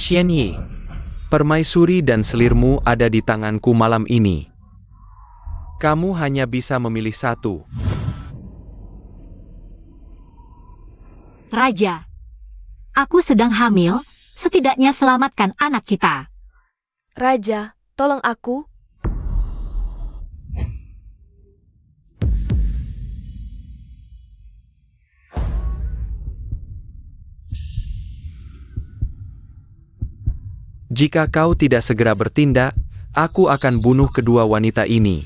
Xianyi, permaisuri dan selirmu ada di tanganku malam ini. Kamu hanya bisa memilih satu. Raja, aku sedang hamil, setidaknya selamatkan anak kita. Raja, tolong aku. Jika kau tidak segera bertindak, aku akan bunuh kedua wanita ini.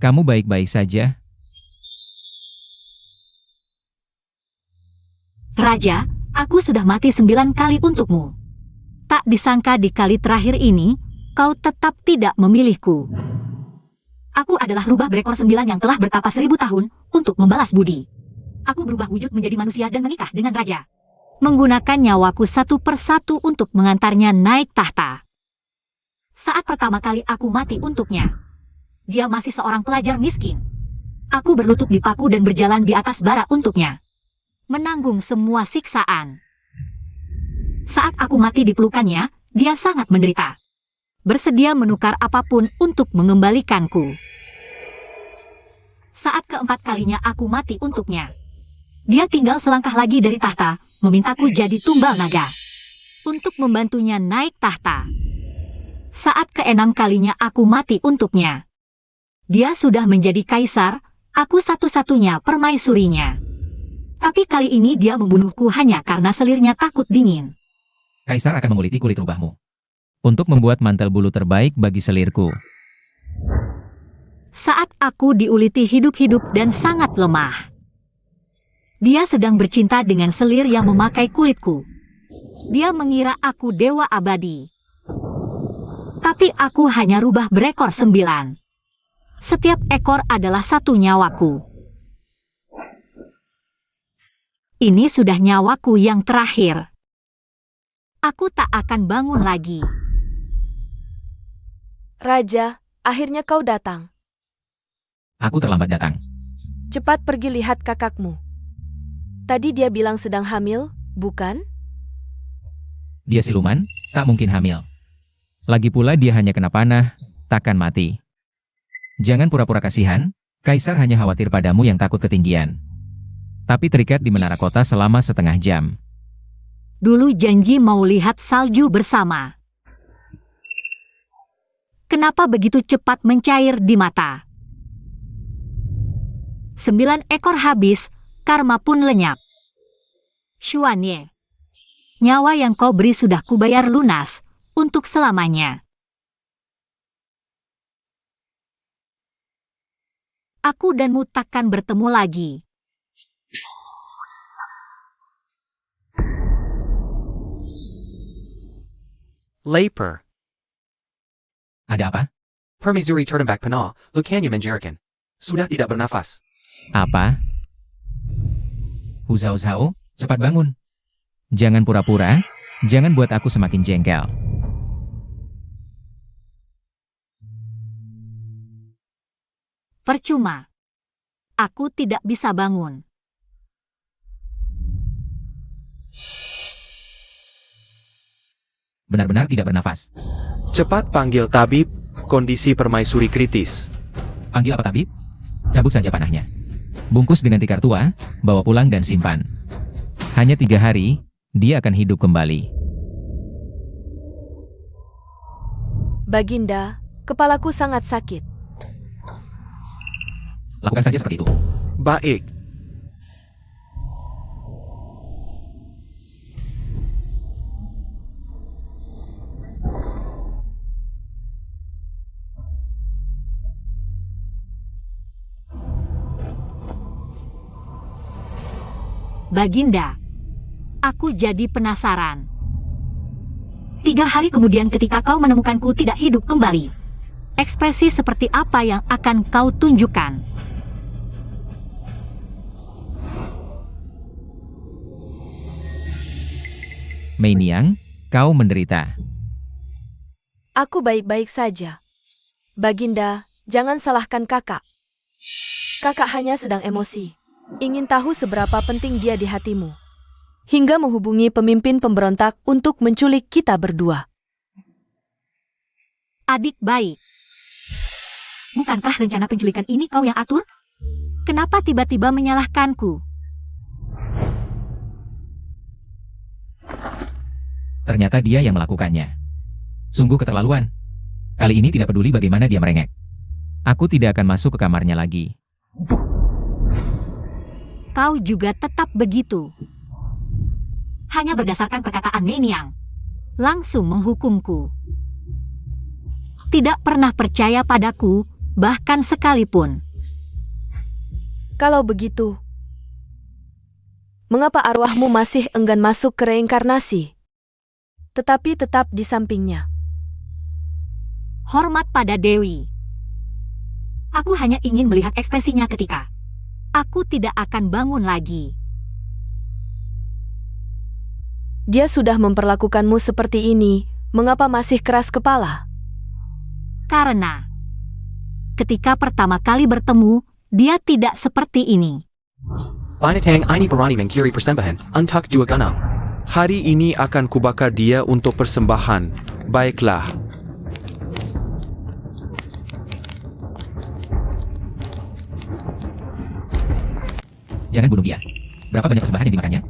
Kamu baik-baik saja? Raja, aku sudah mati 9 kali untukmu. Tak disangka di kali terakhir ini, kau tetap tidak memilihku. Aku adalah rubah berekor 9 yang telah bertapa 1000 tahun untuk membalas budi. Aku berubah wujud menjadi manusia dan menikah dengan raja. Menggunakan nyawaku satu persatu untuk mengantarnya naik tahta. Saat pertama kali aku mati untuknya, dia masih seorang pelajar miskin. Aku berlutut di paku dan berjalan di atas bara untuknya, menanggung semua siksaan. Saat aku mati di pelukannya, dia sangat menderita. Bersedia menukar apapun untuk mengembalikanku. Saat keempat kalinya aku mati untuknya, dia tinggal selangkah lagi dari tahta, memintaku jadi tumbal naga untuk membantunya naik tahta. Saat keenam kalinya aku mati untuknya, dia sudah menjadi kaisar, aku satu-satunya permaisurinya. Tapi kali ini dia membunuhku hanya karena selirnya takut dingin. Kaisar akan menguliti kulit rubahmu untuk membuat mantel bulu terbaik bagi selirku. Saat aku diuliti hidup-hidup dan sangat lemah, dia sedang bercinta dengan selir yang memakai kulitku. Dia mengira aku dewa abadi. Tapi aku hanya rubah berekor 9. Setiap ekor adalah satu nyawaku. Ini sudah nyawaku yang terakhir. Aku tak akan bangun lagi. Raja, akhirnya kau datang. Aku terlambat datang. Cepat pergi lihat kakakmu. Tadi dia bilang sedang hamil, bukan? Dia siluman, tak mungkin hamil. Lagi pula dia hanya kena panah, takkan mati. Jangan pura-pura kasihan, Kaisar hanya khawatir padamu yang takut ketinggian. Tapi terikat di menara kota selama setengah jam. Dulu janji mau lihat salju bersama. Kenapa begitu cepat mencair di mata? 9 ekor habis, karma pun lenyap. Xuanye, nyawa yang kau beri sudah kubayar lunas, untuk selamanya. Aku danmu takkan bertemu lagi. Laper. Ada apa? Permaisuri Turnback Panah, Lukanya menjerikan. Sudah tidak bernafas. Apa? Huzao-zao, cepat bangun. Jangan pura-pura, jangan buat aku semakin jengkel. Percuma. Aku tidak bisa bangun. Benar-benar tidak bernafas. Cepat panggil tabib, kondisi permaisuri kritis. Panggil apa tabib? Cabut saja panahnya. Bungkus dengan tikar tua, bawa pulang dan simpan. Hanya 3 hari, dia akan hidup kembali. Baginda, kepalaku sangat sakit. Lakukan saja seperti itu. Baik. Baginda, Aku jadi penasaran. 3 hari kemudian ketika kau menemukanku tidak hidup kembali, ekspresi seperti apa yang akan kau tunjukkan? Mei Niang, kau menderita. Aku baik-baik saja. Baginda, jangan salahkan kakak. Kakak hanya sedang emosi. Ingin tahu seberapa penting dia di hatimu. Hingga menghubungi pemimpin pemberontak untuk menculik kita berdua. Adik baik. Bukankah rencana penculikan ini kau yang atur? Kenapa tiba-tiba menyalahkanku? Ternyata dia yang melakukannya. Sungguh keterlaluan. Kali ini tidak peduli bagaimana dia merengek. Aku tidak akan masuk ke kamarnya lagi. Kau juga tetap begitu. Hanya berdasarkan perkataan Mei Niang, langsung menghukumku. Tidak pernah percaya padaku, bahkan sekalipun. Kalau begitu, mengapa arwahmu masih enggan masuk ke reinkarnasi? Tetapi tetap di sampingnya. Hormat pada Dewi. Aku hanya ingin melihat ekspresinya ketika aku tidak akan bangun lagi. Dia sudah memperlakukanmu seperti ini, mengapa masih keras kepala? Karena ketika pertama kali bertemu, dia tidak seperti ini. Binatang ini berani mengkiri persembahan untuk dua ganam. Hari ini akan kubakar dia untuk persembahan. Baiklah. Jangan bunuh dia. Berapa banyak persembahan yang dimakannya?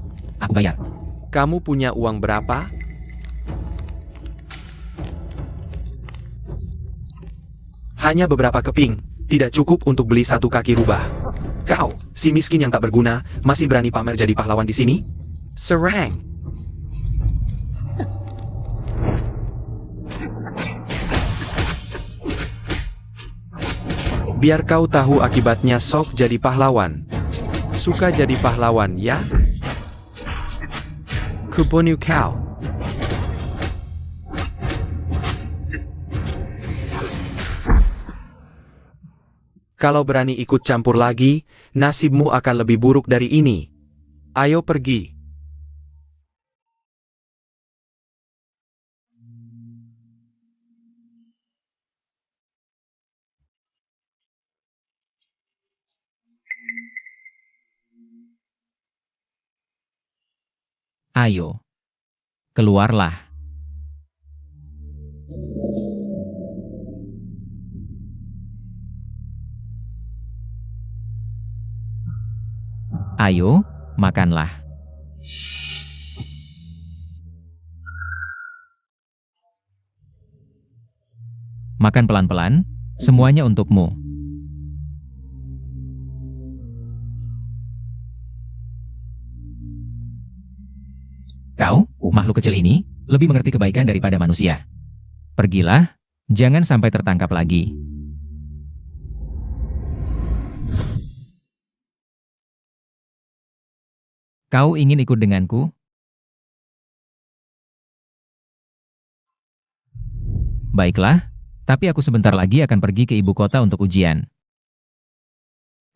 Aku bayar. Kamu punya uang berapa? Hanya beberapa keping, tidak cukup untuk beli 1 kaki rubah. Kau, si miskin yang tak berguna, masih berani pamer jadi pahlawan di sini? Serang! Biar kau tahu akibatnya sok jadi pahlawan. Suka jadi pahlawan, ya? Kubunuh kau. Kalau berani ikut campur lagi, nasibmu akan lebih buruk dari ini. Ayo pergi. Ayo. Keluarlah. Ayo, makanlah. Makan pelan-pelan, semuanya untukmu. Kau, makhluk kecil ini, lebih mengerti kebaikan daripada manusia. Pergilah, jangan sampai tertangkap lagi. Kau ingin ikut denganku? Baiklah, tapi aku sebentar lagi akan pergi ke ibu kota untuk ujian.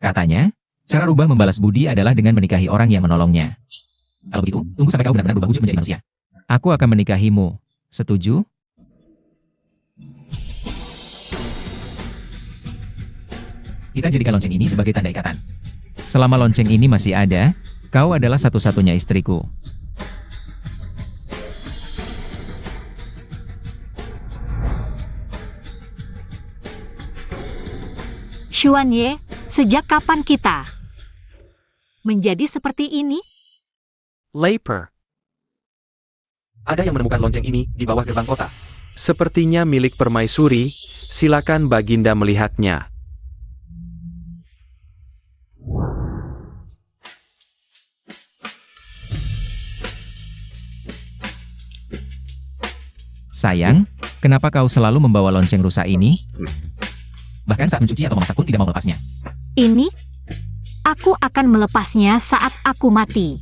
Katanya, cara rubah membalas budi adalah dengan menikahi orang yang menolongnya. Kalau begitu, tunggu sampai kau benar-benar berubah wujud menjadi manusia. Aku akan menikahimu. Setuju? Kita jadikan lonceng ini sebagai tanda ikatan. Selama lonceng ini masih ada, kau adalah satu-satunya istriku. Xuan Ye, sejak kapan kita menjadi seperti ini? Lapar. Ada yang menemukan lonceng ini di bawah gerbang kota. Sepertinya milik permaisuri, silakan Baginda melihatnya. Sayang, kenapa kau selalu membawa lonceng rusak ini? Bahkan saat mencuci atau memasak pun tidak mau melepasnya. Ini, aku akan melepasnya saat aku mati.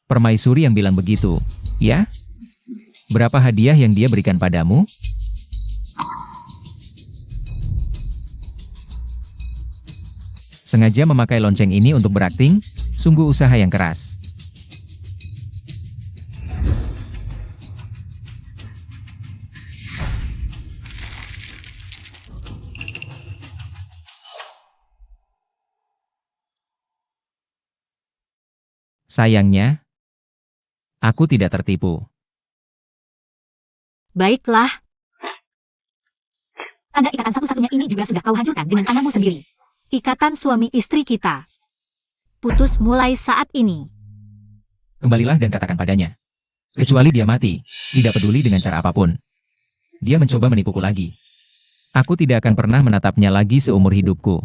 Permaisuri yang bilang begitu, ya? Berapa hadiah yang dia berikan padamu? Sengaja memakai lonceng ini untuk berakting, sungguh usaha yang keras. Sayangnya, aku tidak tertipu. Baiklah. Tanda ikatan satu-satunya ini juga sudah kau hancurkan dengan tanganmu sendiri. Ikatan suami istri kita. Putus mulai saat ini. Kembalilah dan katakan padanya. Kecuali dia mati, tidak peduli dengan cara apapun. Dia mencoba menipuku lagi. Aku tidak akan pernah menatapnya lagi seumur hidupku.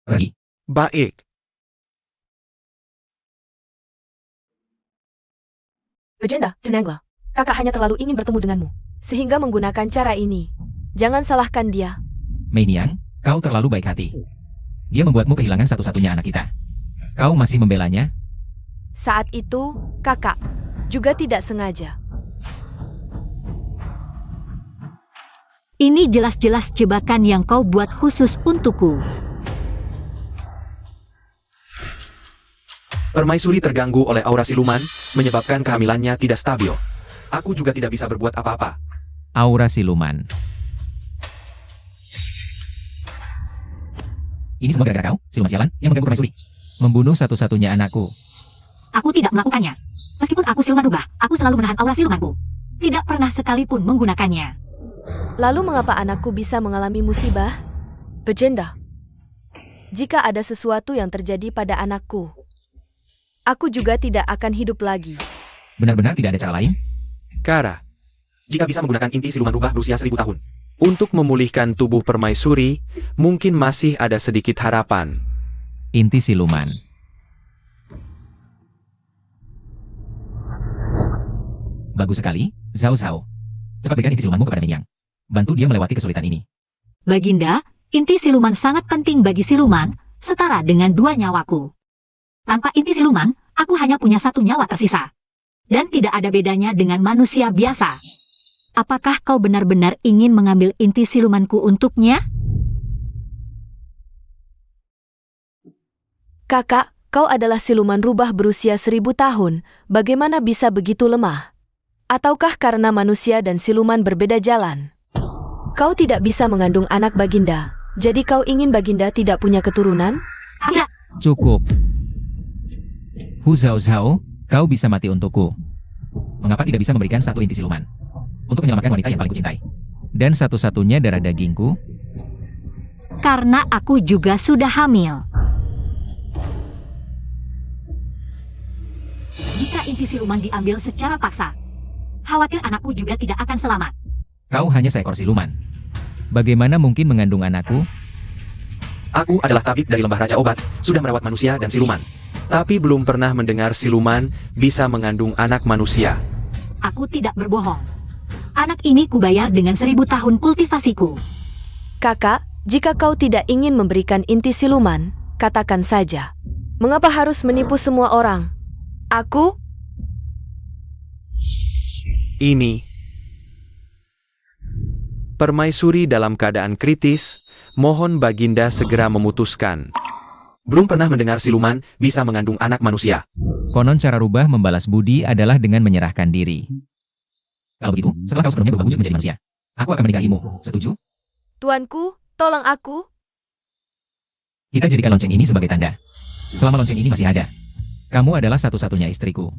Pergi. Baik. Legenda, Cenengla. Kakak hanya terlalu ingin bertemu denganmu, sehingga menggunakan cara ini. Jangan salahkan dia. Mei Niang, kau terlalu baik hati. Dia membuatmu kehilangan satu-satunya anak kita. Kau masih membelanya? Saat itu, kakak juga tidak sengaja. Ini jelas-jelas jebakan yang kau buat khusus untukku. Permaisuri terganggu oleh aura siluman, menyebabkan kehamilannya tidak stabil. Aku juga tidak bisa berbuat apa-apa. Aura siluman. Ini semua gara-gara kau, siluman sialan, yang mengganggu permaisuri. Membunuh satu-satunya anakku. Aku tidak melakukannya. Meskipun aku siluman rubah, aku selalu menahan aura silumanku. Tidak pernah sekalipun menggunakannya. Lalu mengapa anakku bisa mengalami musibah? Legenda. Jika ada sesuatu yang terjadi pada anakku, aku juga tidak akan hidup lagi. Benar-benar tidak ada cara lain? Kara, jika bisa menggunakan inti siluman rubah berusia 1000 tahun. Untuk memulihkan tubuh permaisuri, mungkin masih ada sedikit harapan. Inti siluman. Bagus sekali, Zhao Zhao. Cepat berikan inti silumanmu kepada Mei Niang. Bantu dia melewati kesulitan ini. Baginda, inti siluman sangat penting bagi siluman, setara dengan 2 nyawaku. Tanpa inti siluman, aku hanya punya 1 nyawa tersisa. Dan tidak ada bedanya dengan manusia biasa. Apakah kau benar-benar ingin mengambil inti silumanku untuknya? Kakak, kau adalah siluman rubah berusia 1000 tahun. Bagaimana bisa begitu lemah? Ataukah karena manusia dan siluman berbeda jalan? Kau tidak bisa mengandung anak Baginda. Jadi kau ingin Baginda tidak punya keturunan? Tidak. Cukup. Hu Zhao Zhao, kau bisa mati untukku. Mengapa tidak bisa memberikan 1 inti siluman? Untuk menyelamatkan wanita yang paling kucintai. Dan satu-satunya darah dagingku? Karena aku juga sudah hamil. Jika inti siluman diambil secara paksa, khawatir anakku juga tidak akan selamat. Kau hanya seekor siluman. Bagaimana mungkin mengandung anakku? Aku adalah tabib dari lembah Raja Obat, sudah merawat manusia dan siluman. Tapi belum pernah mendengar siluman bisa mengandung anak manusia. Aku tidak berbohong. Anak ini kubayar dengan 1000 tahun kultivasiku. Kakak, jika kau tidak ingin memberikan inti siluman, katakan saja. Mengapa harus menipu semua orang? Aku? Ini. Permaisuri dalam keadaan kritis, mohon Baginda segera memutuskan. Belum pernah mendengar siluman bisa mengandung anak manusia. Konon cara rubah membalas budi adalah dengan menyerahkan diri. Kalau begitu, setelah kau sepenuhnya berubah wujud menjadi manusia, aku akan menikahimu. Setuju? Tuanku, tolong aku. Kita jadikan lonceng ini sebagai tanda. Selama lonceng ini masih ada, kamu adalah satu-satunya istriku.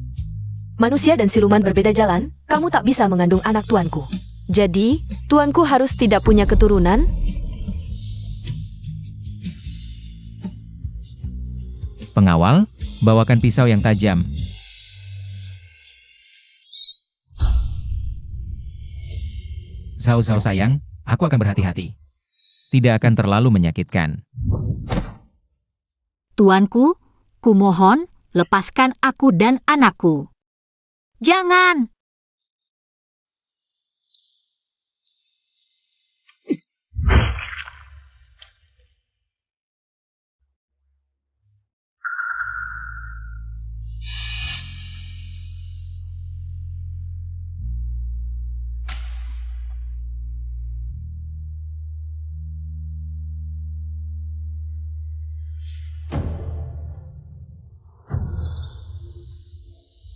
Manusia dan siluman berbeda jalan, kamu tak bisa mengandung anak tuanku. Jadi, tuanku harus tidak punya keturunan? Pengawal, bawakan pisau yang tajam. Zhao Zhao sayang, aku akan berhati-hati. Tidak akan terlalu menyakitkan. Tuanku, kumohon, lepaskan aku dan anakku. Jangan!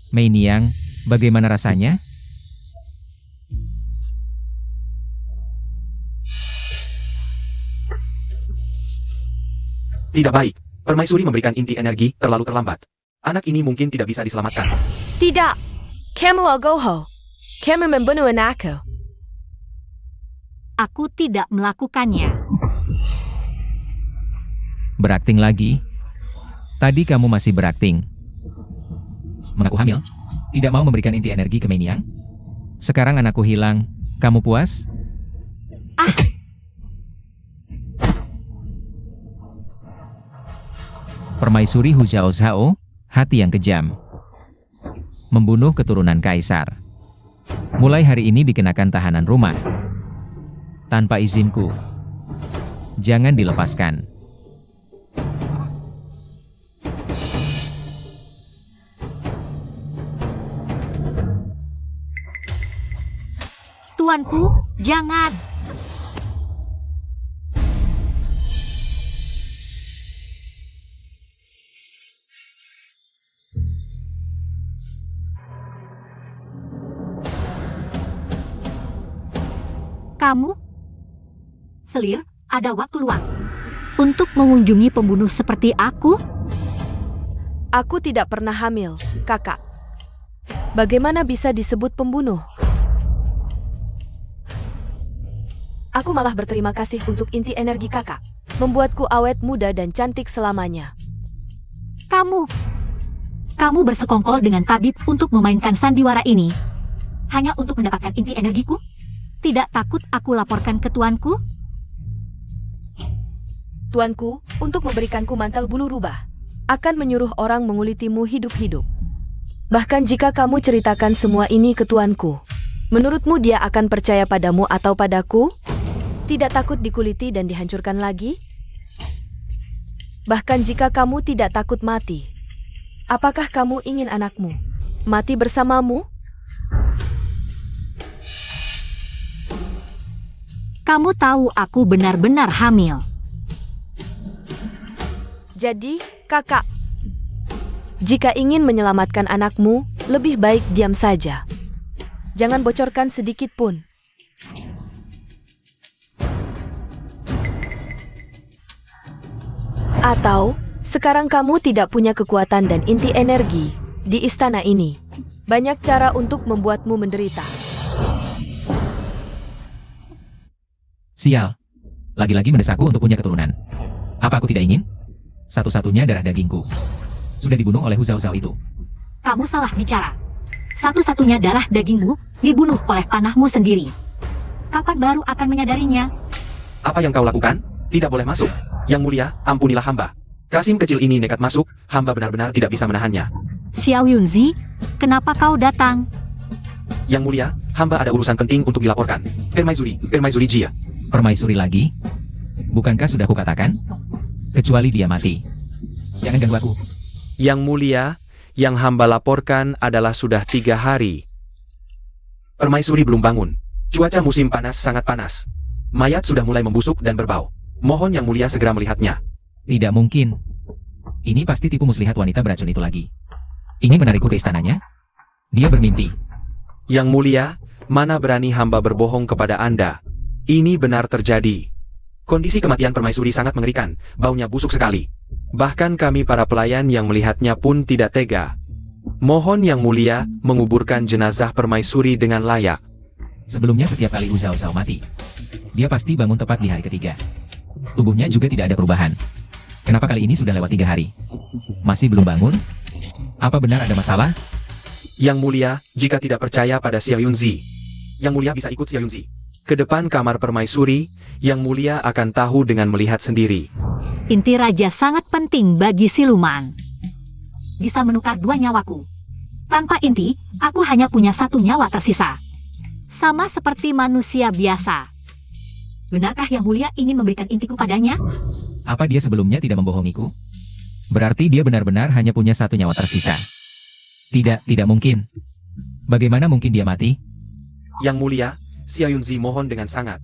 Mei Niang, bagaimana rasanya? Tidak baik. Permaisuri memberikan inti energi terlalu terlambat. Anak ini mungkin tidak bisa diselamatkan. Tidak. Kamu Algoho. Kamu membunuh anakku. Aku tidak melakukannya. Berakting lagi? Tadi kamu masih berakting. Mengaku hamil? Tidak mau memberikan inti energi ke Mei Niang? Sekarang anakku hilang. Kamu puas? Permaisuri Hu Zhao Zhao, hati yang kejam. Membunuh keturunan kaisar. Mulai hari ini dikenakan tahanan rumah. Tanpa izinku. Jangan dilepaskan. Tuanku, jangan. Kamu, Selir, ada waktu luang untuk mengunjungi pembunuh seperti aku? Aku tidak pernah hamil, kakak. Bagaimana bisa disebut pembunuh? Aku malah berterima kasih untuk inti energi kakak. Membuatku awet muda dan cantik selamanya. Kamu bersekongkol dengan tabib untuk memainkan sandiwara ini. Hanya untuk mendapatkan inti energiku? Tidak takut aku laporkan ke tuanku? Tuanku, untuk memberikanku mantel bulu rubah, akan menyuruh orang mengulitimu hidup-hidup. Bahkan jika kamu ceritakan semua ini ke tuanku, menurutmu dia akan percaya padamu atau padaku? Tidak takut dikuliti dan dihancurkan lagi? Bahkan jika kamu tidak takut mati, apakah kamu ingin anakmu mati bersamamu? Kamu tahu aku benar-benar hamil. Jadi, kakak, jika ingin menyelamatkan anakmu, lebih baik diam saja. Jangan bocorkan sedikit pun. Atau, sekarang kamu tidak punya kekuatan dan inti energi di istana ini. Banyak cara untuk membuatmu menderita. Sial. Lagi-lagi mendesakku untuk punya keturunan. Apa aku tidak ingin? Satu-satunya darah dagingku sudah dibunuh oleh Hu Zhao Zhao itu. Kamu salah bicara. Satu-satunya darah dagingmu dibunuh oleh panahmu sendiri. Kapan baru akan menyadarinya? Apa yang kau lakukan? Tidak boleh masuk. Yang mulia, ampunilah hamba. Kasim kecil ini nekat masuk, hamba benar-benar tidak bisa menahannya. Xiao Yunzi, kenapa kau datang? Yang mulia, hamba ada urusan penting untuk dilaporkan. Permaisuri Jia. Permaisuri lagi? Bukankah sudah kukatakan? Kecuali dia mati. Jangan ganggu aku. Yang mulia, yang hamba laporkan adalah sudah 3 hari. Permaisuri belum bangun. Cuaca musim panas sangat panas. Mayat sudah mulai membusuk dan berbau. Mohon yang mulia segera melihatnya. Tidak mungkin. Ini pasti tipu muslihat wanita beracun itu lagi. Ingin menarikku ke istananya? Dia bermimpi. Yang mulia, mana berani hamba berbohong kepada Anda. Ini benar terjadi. Kondisi kematian permaisuri sangat mengerikan, baunya busuk sekali. Bahkan kami para pelayan yang melihatnya pun tidak tega. Mohon yang mulia menguburkan jenazah permaisuri dengan layak. Sebelumnya setiap kali Hu Zhao Zhao mati, dia pasti bangun tepat di hari ketiga. Tubuhnya juga tidak ada perubahan. Kenapa kali ini sudah lewat 3 hari? Masih belum bangun? Apa benar ada masalah? Yang mulia, jika tidak percaya pada Xiao Yunzi, yang mulia bisa ikut Xiao Yunzi. Ke depan kamar permaisuri, yang mulia akan tahu dengan melihat sendiri. Inti raja sangat penting bagi siluman. Bisa menukar 2 nyawaku. Tanpa inti, aku hanya punya 1 nyawa tersisa. Sama seperti manusia biasa. Benarkah yang mulia ingin memberikan intiku padanya? Apa dia sebelumnya tidak membohongiku? Berarti dia benar-benar hanya punya 1 nyawa tersisa. Tidak mungkin. Bagaimana mungkin dia mati? Yang mulia, Xiao Yunzi mohon dengan sangat.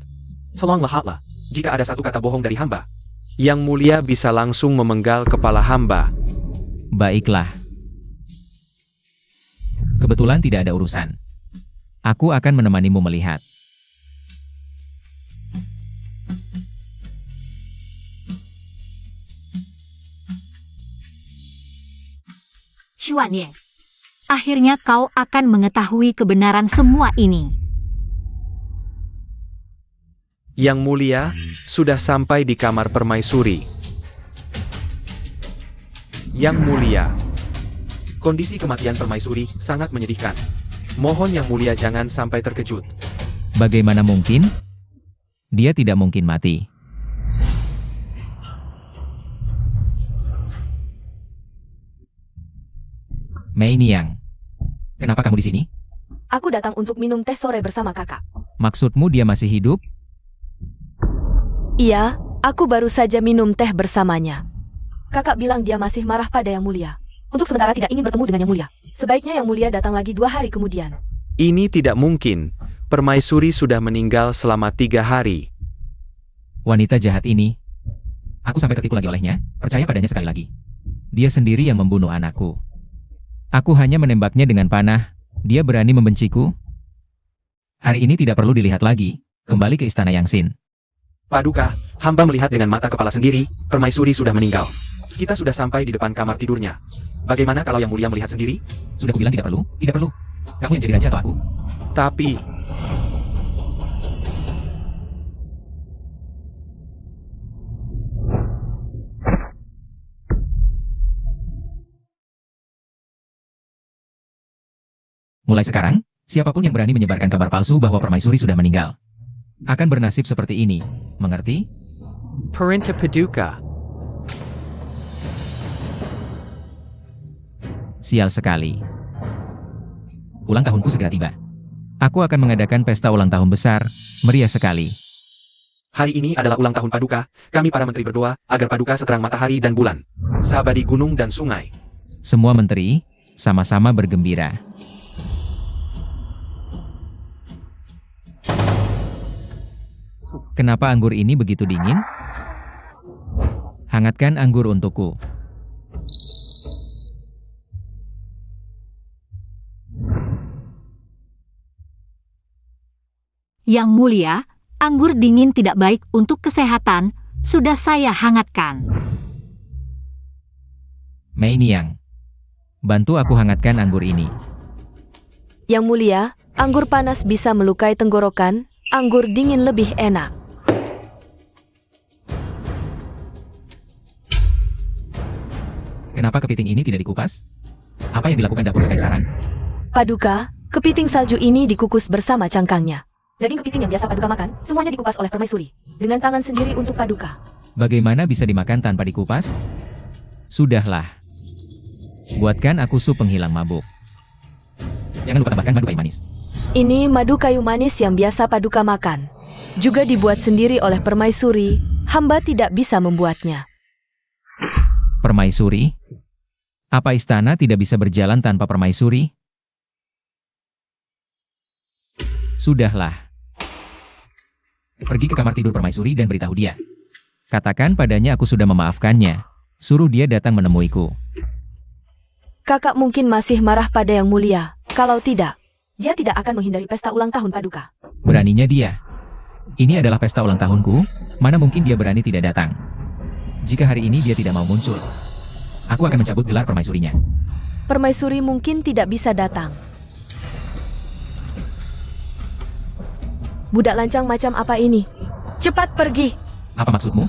Tolonglah, jika ada 1 kata bohong dari hamba. Yang mulia bisa langsung memenggal kepala hamba. Baiklah. Kebetulan tidak ada urusan. Aku akan menemanimu melihat. Xuanye, akhirnya kau akan mengetahui kebenaran semua ini. Yang mulia, sudah sampai di kamar permaisuri. Yang mulia, kondisi kematian permaisuri sangat menyedihkan. Mohon yang mulia jangan sampai terkejut. Bagaimana mungkin? Dia tidak mungkin mati. Mei Niang, kenapa kamu di sini? Aku datang untuk minum teh sore bersama kakak. Maksudmu dia masih hidup? Iya, aku baru saja minum teh bersamanya. Kakak bilang dia masih marah pada Yang Mulia. Untuk sementara tidak ingin bertemu dengan Yang Mulia. Sebaiknya Yang Mulia datang lagi 2 hari kemudian. Ini tidak mungkin. Permaisuri sudah meninggal selama 3 hari. Wanita jahat ini. Aku sampai tertipu lagi olehnya, percaya padanya sekali lagi. Dia sendiri yang membunuh anakku. Aku hanya menembaknya dengan panah. Dia berani membenciku? Hari ini tidak perlu dilihat lagi. Kembali ke istana Yangxin. Paduka, hamba melihat dengan mata kepala sendiri, permaisuri sudah meninggal. Kita sudah sampai di depan kamar tidurnya. Bagaimana kalau yang mulia melihat sendiri? Sudah kubilang tidak perlu, tidak perlu. Kamu yang jadi raja atau aku? Tapi, Mulai sekarang, siapapun yang berani menyebarkan kabar palsu bahwa permaisuri sudah meninggal, akan bernasib seperti ini. Mengerti? Perintah Paduka. Sial sekali. Ulang tahunku segera tiba. Aku akan mengadakan pesta ulang tahun besar, meriah sekali. Hari ini adalah ulang tahun Paduka. Kami para menteri berdoa agar Paduka seterang matahari dan bulan. Sabadi gunung dan sungai. Semua menteri, sama-sama bergembira. Kenapa anggur ini begitu dingin? Hangatkan anggur untukku. Yang Mulia, anggur dingin tidak baik untuk kesehatan, sudah saya hangatkan. Mei Niang, bantu aku hangatkan anggur ini. Yang Mulia, anggur panas bisa melukai tenggorokan, anggur dingin lebih enak. Kenapa kepiting ini tidak dikupas? Apa yang dilakukan dapur kekaisaran? Paduka, kepiting salju ini dikukus bersama cangkangnya. Daging kepiting yang biasa Paduka makan, semuanya dikupas oleh permaisuri. Dengan tangan sendiri untuk Paduka. Bagaimana bisa dimakan tanpa dikupas? Sudahlah. Buatkan aku sup penghilang mabuk. Jangan lupa tambahkan madu kayu manis. Ini madu kayu manis yang biasa Paduka makan. Juga dibuat sendiri oleh permaisuri, hamba tidak bisa membuatnya. Permaisuri? Apa istana tidak bisa berjalan tanpa permaisuri? Sudahlah. Pergi ke kamar tidur permaisuri dan beritahu dia. Katakan padanya aku sudah memaafkannya. Suruh dia datang menemuiku. Kakak mungkin masih marah pada Yang Mulia. Kalau tidak, dia tidak akan menghindari pesta ulang tahun Paduka. Beraninya dia. Ini adalah pesta ulang tahunku, mana mungkin dia berani tidak datang. Jika hari ini dia tidak mau muncul, aku akan mencabut gelar permaisurinya. Permaisuri mungkin tidak bisa datang. Budak lancang macam apa ini? Cepat pergi! Apa maksudmu?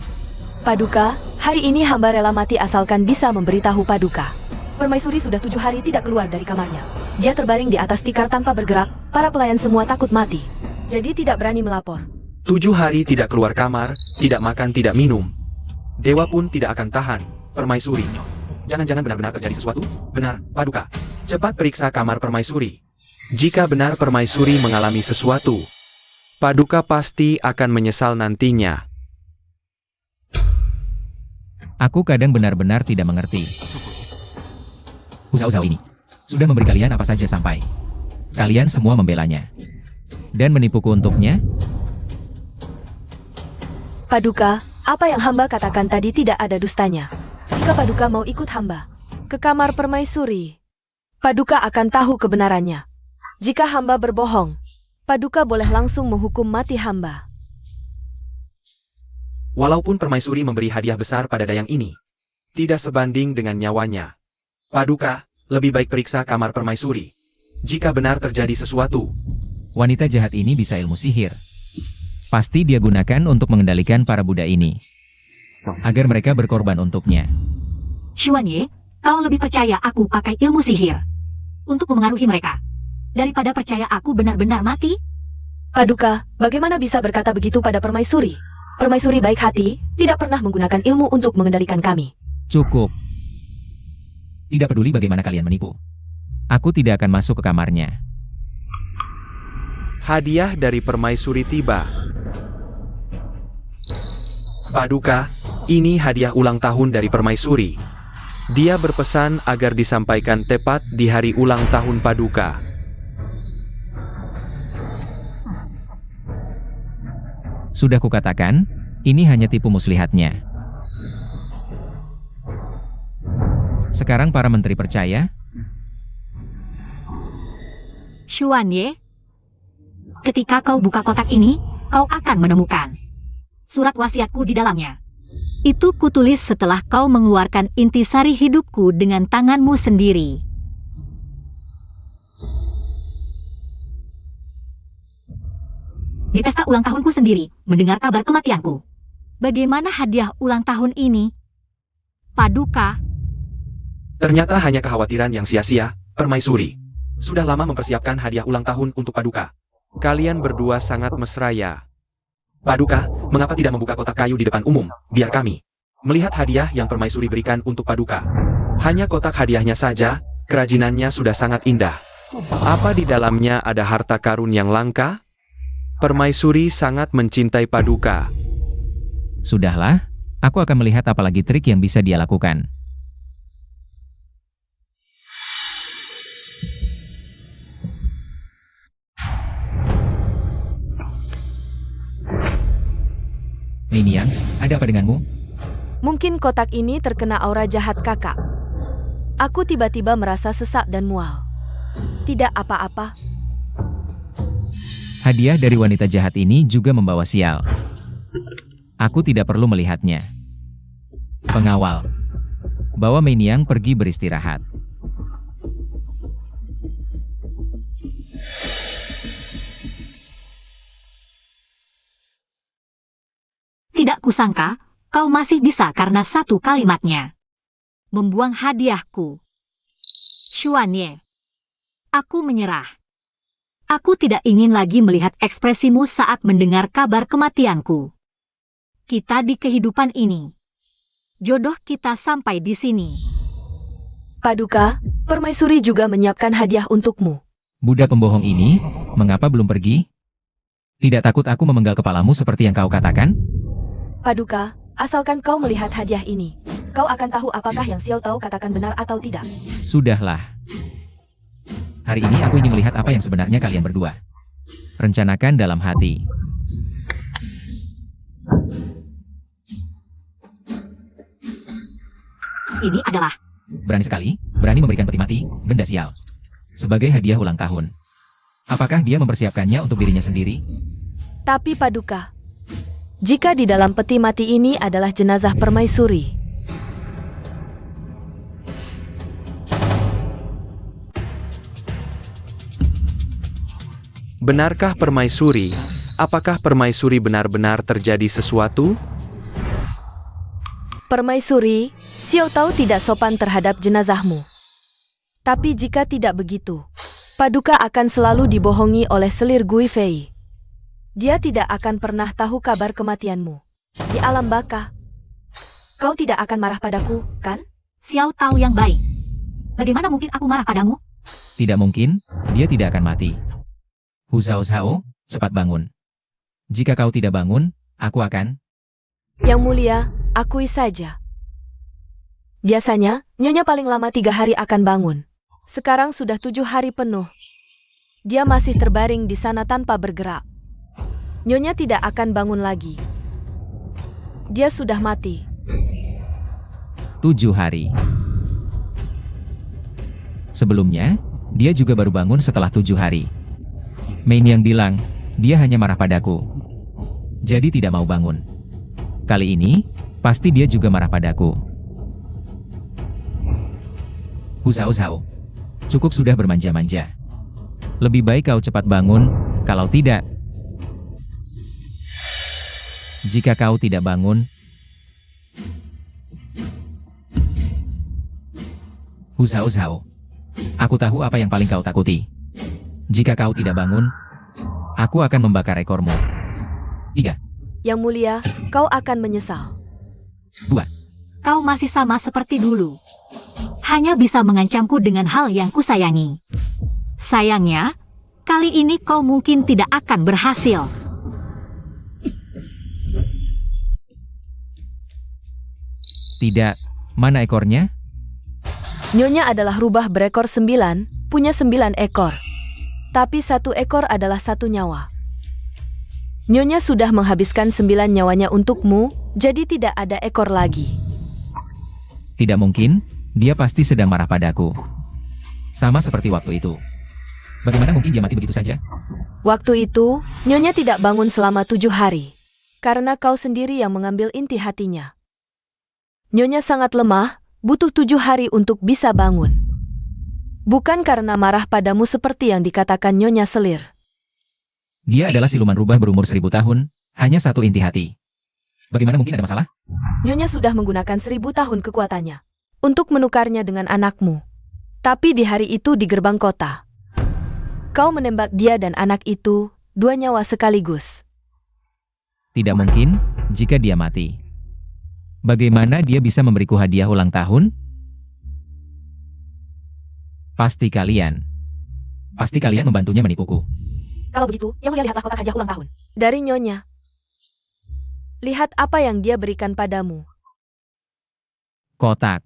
Paduka, hari ini hamba rela mati asalkan bisa memberitahu Paduka. Permaisuri sudah 7 hari tidak keluar dari kamarnya. Dia terbaring di atas tikar tanpa bergerak, para pelayan semua takut mati. Jadi tidak berani melapor. 7 hari tidak keluar kamar, tidak makan, tidak minum. Dewa pun tidak akan tahan, permaisuri. Jangan-jangan benar-benar terjadi sesuatu? Benar, Paduka. Cepat periksa kamar permaisuri. Jika benar permaisuri mengalami sesuatu, Paduka pasti akan menyesal nantinya. Aku kadang benar-benar tidak mengerti. Usaha-usaha ini sudah memberi kalian apa saja sampai kalian semua membelanya dan menipuku untuknya. Paduka, apa yang hamba katakan tadi tidak ada dustanya. Jika Paduka mau ikut hamba ke kamar permaisuri, Paduka akan tahu kebenarannya. Jika hamba berbohong, Paduka boleh langsung menghukum mati hamba. Walaupun permaisuri memberi hadiah besar pada dayang ini, tidak sebanding dengan nyawanya. Paduka, lebih baik periksa kamar permaisuri. Jika benar terjadi sesuatu, Wanita jahat ini bisa ilmu sihir. Pasti dia gunakan untuk mengendalikan para budak ini, agar mereka berkorban untuknya. Xuanye, kau lebih percaya aku pakai ilmu sihir untuk memengaruhi mereka daripada percaya aku benar-benar mati? Paduka, bagaimana bisa berkata begitu pada permaisuri? Permaisuri baik hati, tidak pernah menggunakan ilmu untuk mengendalikan kami. Cukup. Tidak peduli bagaimana kalian menipu. Aku tidak akan masuk ke kamarnya. Hadiah dari permaisuri tiba. Paduka, ini hadiah ulang tahun dari permaisuri. Dia berpesan agar disampaikan tepat di hari ulang tahun Paduka. Sudah kukatakan, ini hanya tipu muslihatnya. Sekarang para menteri percaya? Xuanye, ketika kau buka kotak ini, kau akan menemukan surat wasiatku di dalamnya. Itu kutulis setelah kau mengeluarkan intisari hidupku dengan tanganmu sendiri. Di pesta ulang tahunku sendiri, mendengar kabar kematianku. Bagaimana hadiah ulang tahun ini? Paduka, ternyata hanya kekhawatiran yang sia-sia. Permaisuri sudah lama mempersiapkan hadiah ulang tahun untuk Paduka. Kalian berdua sangat mesra. Paduka, mengapa tidak membuka kotak kayu di depan umum? Biar kami melihat hadiah yang permaisuri berikan untuk Paduka. Hanya kotak hadiahnya saja, kerajinannya sudah sangat indah. Apa di dalamnya ada harta karun yang langka? Permaisuri sangat mencintai Paduka. Sudahlah, aku akan melihat apalagi trik yang bisa dia lakukan. Ninian, ada apa denganmu? Mungkin kotak ini terkena aura jahat kakak. Aku tiba-tiba merasa sesak dan mual. Tidak apa-apa. Hadiah dari wanita jahat ini juga membawa sial. Aku tidak perlu melihatnya. Pengawal, bawa Meiniang pergi beristirahat. tidak kusangka kau masih bisa karena satu kalimatnya membuang hadiahku. Xuanye, aku menyerah. Aku tidak ingin lagi melihat ekspresimu saat mendengar kabar kematianku. Kita di kehidupan ini, jodoh kita sampai di sini. Paduka, permaisuri juga menyiapkan hadiah untukmu. Budak pembohong ini, mengapa belum pergi? Tidak takut aku memenggal kepalamu seperti yang kau katakan? Paduka, asalkan kau melihat hadiah ini, kau akan tahu apakah yang Xiao Tao katakan benar atau tidak. Sudahlah. Hari ini aku ingin melihat apa yang sebenarnya kalian berdua. Rencanakan dalam hati. Ini adalah... Berani sekali, berani memberikan peti mati, benda sial. Sebagai hadiah ulang tahun. Apakah dia mempersiapkannya untuk dirinya sendiri? Tapi Paduka, jika di dalam peti mati ini adalah jenazah permaisuri, benarkah permaisuri? Apakah permaisuri benar-benar terjadi sesuatu? permaisuri, Xiao Tao tidak sopan terhadap jenazahmu. Tapi jika tidak begitu, Paduka akan selalu dibohongi oleh selir Gui Fei. Dia tidak akan pernah tahu kabar kematianmu. Di alam baka, kau tidak akan marah padaku, kan? Xiao Tao yang baik. Bagaimana mungkin aku marah padamu? Tidak mungkin, dia tidak akan mati. Hu Zhao Zhao, cepat bangun. Jika kau tidak bangun, aku akan... Yang mulia, akui saja. Biasanya, Nyonya paling lama 3 hari akan bangun. Sekarang sudah 7 hari penuh. Dia masih terbaring di sana tanpa bergerak. Nyonya tidak akan bangun lagi. Dia sudah mati. 7 hari. Sebelumnya, dia juga baru bangun setelah 7 hari. Main yang bilang, dia hanya marah padaku. Jadi tidak mau bangun. Kali ini, pasti dia juga marah padaku. Husao, cukup sudah bermanja-manja. Lebih baik kau cepat bangun, kalau tidak. Jika kau tidak bangun, Husao, aku tahu apa yang paling kau takuti. Jika kau tidak bangun, aku akan membakar ekormu. 3, Yang mulia, kau akan menyesal. 2, Kau masih sama seperti dulu. Hanya bisa mengancamku dengan hal yang kusayangi. Sayangnya, kali ini kau mungkin tidak akan berhasil. tidak, mana ekornya? Nyonya adalah rubah berekor 9, punya 9 ekor. Tapi 1 ekor adalah 1 nyawa. Nyonya sudah menghabiskan 9 nyawanya untukmu, jadi tidak ada ekor lagi. Tidak mungkin, dia pasti sedang marah padaku. Sama seperti waktu itu. Bagaimana mungkin dia mati begitu saja? Waktu itu, Nyonya tidak bangun selama 7 hari. Karena kau sendiri yang mengambil inti hatinya. Nyonya sangat lemah, butuh 7 hari untuk bisa bangun. Bukan karena marah padamu seperti yang dikatakan Nyonya Selir. Dia adalah siluman rubah berumur 1000 tahun, hanya 1 inti hati. Bagaimana mungkin ada masalah? Nyonya sudah menggunakan 1000 tahun kekuatannya untuk menukarnya dengan anakmu. Tapi di hari itu di gerbang kota, kau menembak dia dan anak itu, 2 nyawa sekaligus. Tidak mungkin, jika dia mati. Bagaimana dia bisa memberiku hadiah ulang tahun? Pasti kalian membantunya menipuku. Kalau begitu, yang mulia lihatlah kotak hadiah ulang tahun. Dari Nyonya. Lihat apa yang dia berikan padamu. Kotak.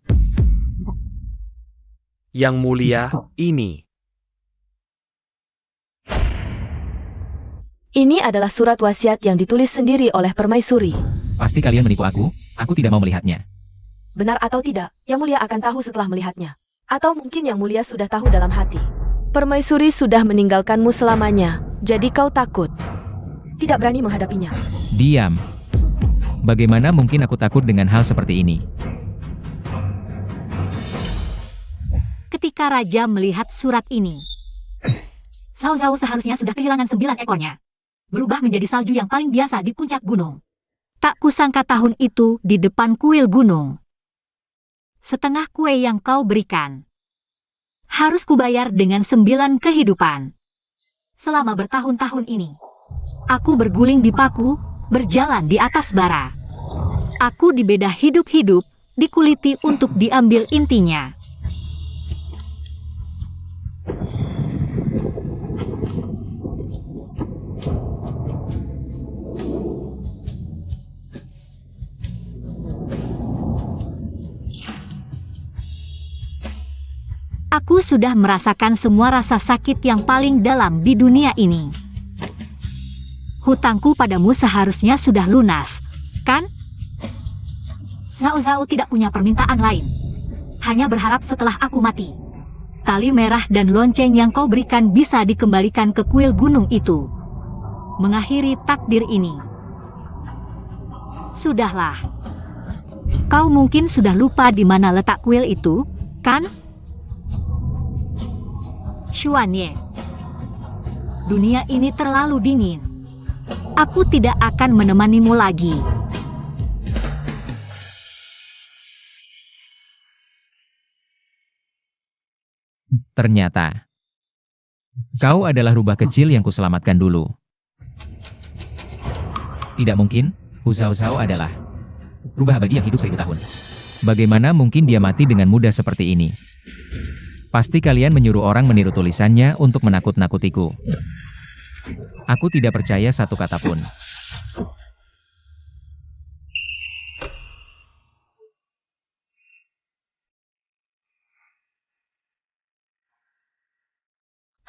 Yang mulia, ini. Ini adalah surat wasiat yang ditulis sendiri oleh Permaisuri. Pasti kalian menipu aku tidak mau melihatnya. Benar atau tidak, Yang Mulia akan tahu setelah melihatnya. Atau mungkin Yang Mulia sudah tahu dalam hati. Permaisuri sudah meninggalkanmu selamanya, jadi kau takut. Tidak berani menghadapinya. Diam. Bagaimana mungkin aku takut dengan hal seperti ini? Ketika Raja melihat surat ini, Zhao Zhao seharusnya sudah kehilangan 9 ekornya. Berubah menjadi salju yang paling biasa di puncak gunung. Tak kusangka tahun itu di depan kuil gunung. Setengah kue yang kau berikan harus kubayar dengan 9 kehidupan. Selama bertahun-tahun ini, aku berguling di paku, berjalan di atas bara. Aku dibeda hidup-hidup, dikuliti untuk diambil intinya. Aku sudah merasakan semua rasa sakit yang paling dalam di dunia ini. Hutangku padamu seharusnya sudah lunas, kan? Zhao Zhao tidak punya permintaan lain. Hanya berharap setelah aku mati, tali merah dan lonceng yang kau berikan bisa dikembalikan ke kuil gunung itu. Mengakhiri takdir ini. Sudahlah. Kau mungkin sudah lupa di mana letak kuil itu, kan? Xuanye, dunia ini terlalu dingin. Aku tidak akan menemanimu lagi. Ternyata, kau adalah rubah kecil yang kuselamatkan dulu. Tidak mungkin, Husao adalah rubah abadi yang hidup 1000 tahun. Bagaimana mungkin dia mati dengan mudah seperti ini? Pasti kalian menyuruh orang meniru tulisannya untuk menakut-nakutiku. Aku tidak percaya satu kata pun.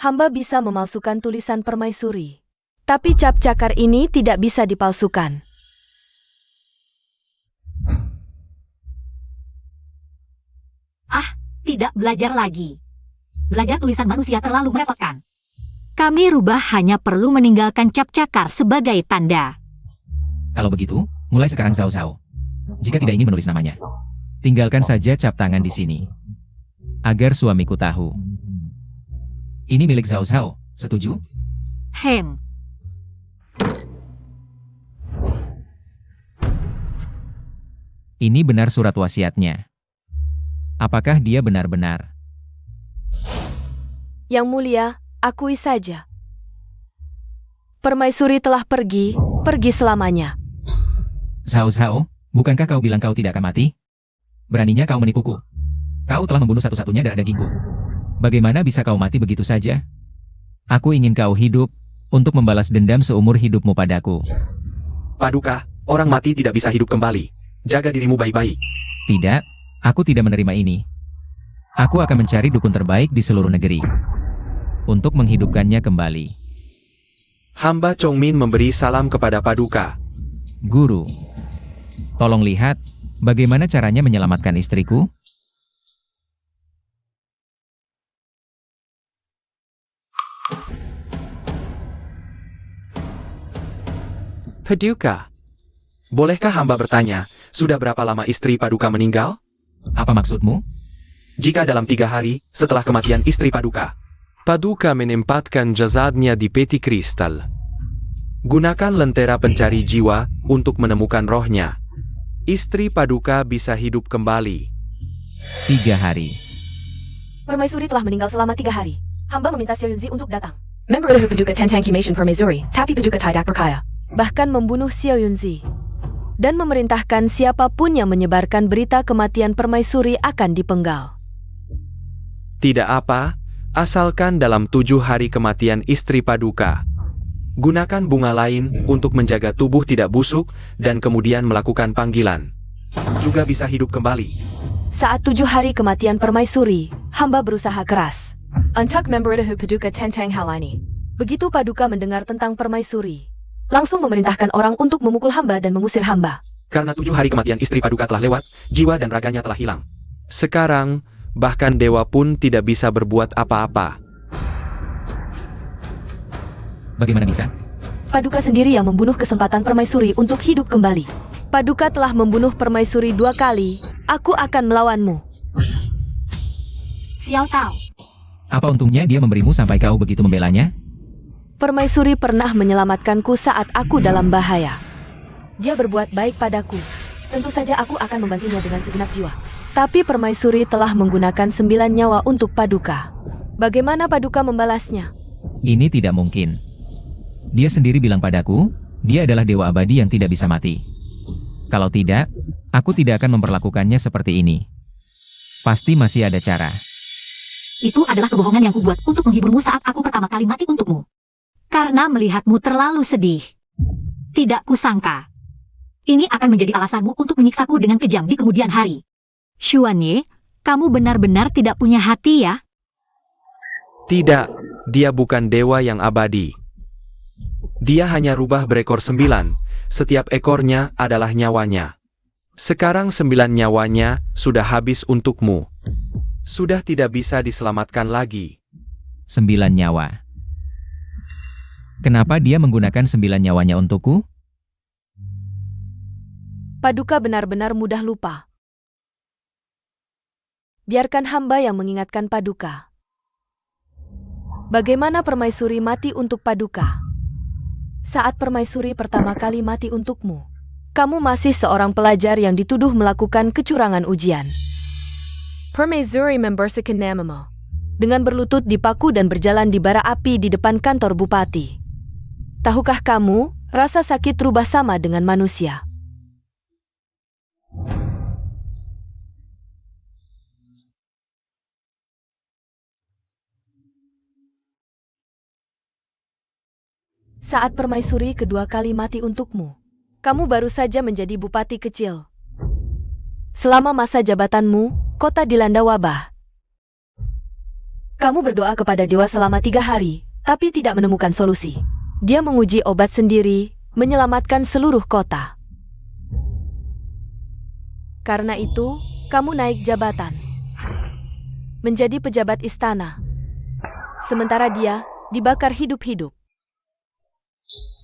Hamba bisa memalsukan tulisan Permaisuri. Tapi cap cakar ini tidak bisa dipalsukan. Tidak belajar lagi. Belajar tulisan manusia terlalu merepotkan. Kami rubah hanya perlu meninggalkan cap cakar sebagai tanda. Kalau begitu, mulai sekarang Zhao Zhao. Jika tidak ingin menulis namanya, tinggalkan saja cap tangan di sini. Agar suamiku tahu. Ini milik Zhao Zhao, setuju? Hem. Ini benar surat wasiatnya. Apakah dia benar-benar? Yang mulia, akui saja. Permaisuri telah pergi selamanya. Zhao Zhao, bukankah kau bilang kau tidak akan mati? Beraninya kau menipuku. Kau telah membunuh satu-satunya darah dagingku. Bagaimana bisa kau mati begitu saja? Aku ingin kau hidup, untuk membalas dendam seumur hidupmu padaku. Paduka, orang mati tidak bisa hidup kembali. Jaga dirimu baik-baik. Tidak, aku tidak menerima ini. Aku akan mencari dukun terbaik di seluruh negeri. Untuk menghidupkannya kembali. Hamba Chongmin memberi salam kepada Paduka. Guru, tolong lihat, bagaimana caranya menyelamatkan istriku? Paduka, bolehkah hamba bertanya, sudah berapa lama istri Paduka meninggal? Apa maksudmu? Jika dalam 3 hari, setelah kematian istri Paduka, Paduka menempatkan jasadnya di peti kristal. Gunakan lentera pencari jiwa untuk menemukan rohnya. Istri Paduka bisa hidup kembali. 3 hari. Permaisuri telah meninggal selama 3 hari. Hamba meminta Xiao Yunzi untuk datang. Member dari Paduka Tentang Kimation Permaisuri, tapi Paduka tidak percaya. Bahkan membunuh Xiao Yunzi. Dan memerintahkan siapapun yang menyebarkan berita kematian permaisuri akan dipenggal. Tidak apa, asalkan dalam 7 hari kematian istri Paduka. Gunakan bunga lain untuk menjaga tubuh tidak busuk dan kemudian melakukan panggilan. Juga bisa hidup kembali. Saat 7 hari kematian permaisuri, hamba berusaha keras. Untuk member dari Paduka Tentang hal ini. Begitu Paduka mendengar tentang permaisuri, langsung memerintahkan orang untuk memukul hamba dan mengusir hamba. Karena 7 hari kematian istri Paduka telah lewat, jiwa dan raganya telah hilang. Sekarang, bahkan dewa pun tidak bisa berbuat apa-apa. Bagaimana bisa? Paduka sendiri yang membunuh kesempatan permaisuri untuk hidup kembali. Paduka telah membunuh permaisuri 2 kali. Aku akan melawanmu. Xiao Tao. Apa untungnya dia memberimu sampai kau begitu membelanya? Permaisuri pernah menyelamatkanku saat aku dalam bahaya. Dia berbuat baik padaku. Tentu saja aku akan membantunya dengan segenap jiwa. Tapi permaisuri telah menggunakan 9 nyawa untuk Paduka. Bagaimana Paduka membalasnya? Ini tidak mungkin. Dia sendiri bilang padaku, dia adalah dewa abadi yang tidak bisa mati. Kalau tidak, aku tidak akan memperlakukannya seperti ini. Pasti masih ada cara. Itu adalah kebohongan yang kubuat untuk menghiburmu saat aku pertama kali mati untukmu. Karena melihatmu terlalu sedih. Tidak kusangka. Ini akan menjadi alasanmu untuk menyiksaku dengan kejam di kemudian hari. Xuanye, kamu benar-benar tidak punya hati ya? Tidak, dia bukan dewa yang abadi. Dia hanya rubah berekor 9, setiap ekornya adalah nyawanya. Sekarang 9 nyawanya sudah habis untukmu. Sudah tidak bisa diselamatkan lagi. 9 nyawa. Kenapa dia menggunakan 9 nyawanya untukku? Paduka benar-benar mudah lupa. Biarkan hamba yang mengingatkan Paduka. Bagaimana permaisuri mati untuk Paduka? Saat permaisuri pertama kali mati untukmu, kamu masih seorang pelajar yang dituduh melakukan kecurangan ujian. Permaisuri membersihkan namamu dengan berlutut di paku dan berjalan di bara api di depan kantor bupati. Tahukah kamu, rasa sakit rubah sama dengan manusia. Saat permaisuri kedua kali mati untukmu, kamu baru saja menjadi bupati kecil. Selama masa jabatanmu, kota dilanda wabah. Kamu berdoa kepada dewa selama 3 hari, tapi tidak menemukan solusi. Dia menguji obat sendiri, menyelamatkan seluruh kota. Karena itu, kamu naik jabatan. Menjadi pejabat istana. Sementara dia dibakar hidup-hidup.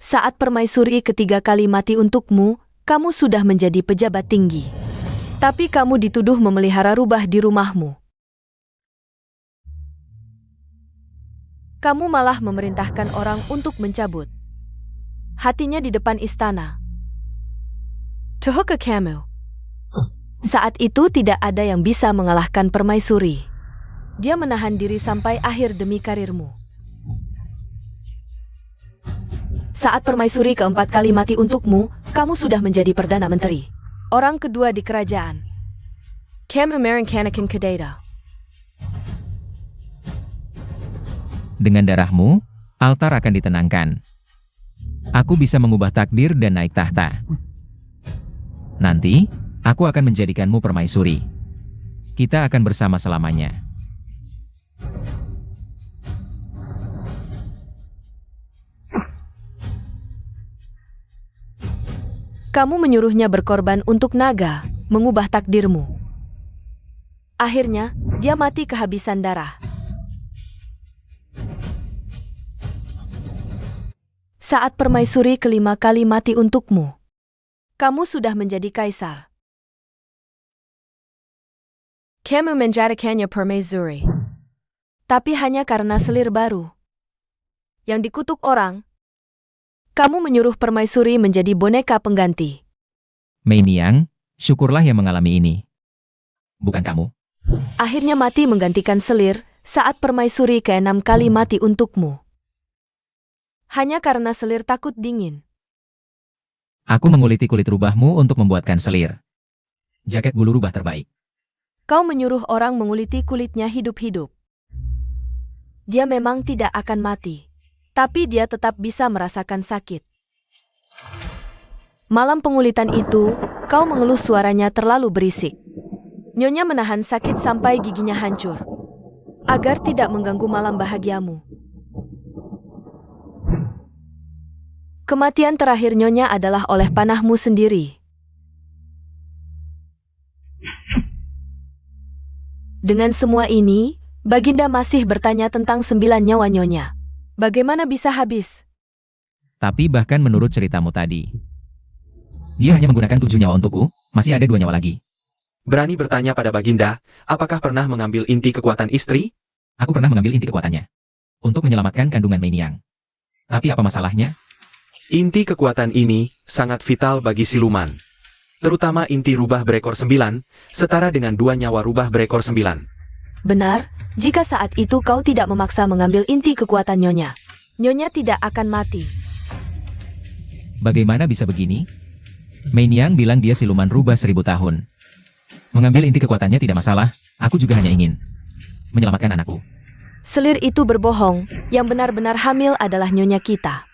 Saat permaisuri ketiga kali mati untukmu, kamu sudah menjadi pejabat tinggi. Tapi kamu dituduh memelihara rubah di rumahmu. Kamu malah memerintahkan orang untuk mencabut hatinya di depan istana. Tohoka kamu. Saat itu tidak ada yang bisa mengalahkan permaisuri. Dia menahan diri sampai akhir demi karirmu. Saat permaisuri keempat kali mati untukmu, kamu sudah menjadi Perdana Menteri. Orang kedua di kerajaan. Kamu Kanakin Kadeda. Dengan darahmu, altar akan ditenangkan. Aku bisa mengubah takdir dan naik tahta. Nanti, aku akan menjadikanmu permaisuri. Kita akan bersama selamanya. Kamu menyuruhnya berkorban untuk naga, mengubah takdirmu. Akhirnya, dia mati kehabisan darah. Saat permaisuri kelima kali mati untukmu, kamu sudah menjadi kaisar. Kamu menjadikannya permaisuri. Tapi hanya karena selir baru yang dikutuk orang, kamu menyuruh permaisuri menjadi boneka pengganti. Mei Niang, syukurlah yang mengalami ini. Bukan kamu. Akhirnya mati menggantikan selir saat permaisuri ke-6 kali mati untukmu. Hanya karena selir takut dingin. Aku menguliti kulit rubahmu untuk membuatkan selir. Jaket bulu rubah terbaik. Kau menyuruh orang menguliti kulitnya hidup-hidup. Dia memang tidak akan mati. Tapi dia tetap bisa merasakan sakit. Malam pengulitan itu, kau mengeluh suaranya terlalu berisik. Nyonya menahan sakit sampai giginya hancur, agar tidak mengganggu malam bahagiamu. Kematian terakhir Nyonya adalah oleh panahmu sendiri. Dengan semua ini, Baginda masih bertanya tentang 9 nyawa Nyonya. Bagaimana bisa habis? Tapi bahkan menurut ceritamu tadi, dia hanya menggunakan 7 nyawa untukku, masih ada 2 nyawa lagi. Berani bertanya pada Baginda, apakah pernah mengambil inti kekuatan istri? Aku pernah mengambil inti kekuatannya untuk menyelamatkan kandungan Mei Niang. Tapi apa masalahnya? Inti kekuatan ini sangat vital bagi siluman. Terutama inti rubah berekor 9, setara dengan 2 nyawa rubah berekor 9. Benar, jika saat itu kau tidak memaksa mengambil inti kekuatan Nyonya, Nyonya tidak akan mati. Bagaimana bisa begini? Mei Niang bilang dia siluman rubah 1000 tahun. Mengambil inti kekuatannya tidak masalah, aku juga hanya ingin menyelamatkan anakku. Selir itu berbohong, yang benar-benar hamil adalah Nyonya kita.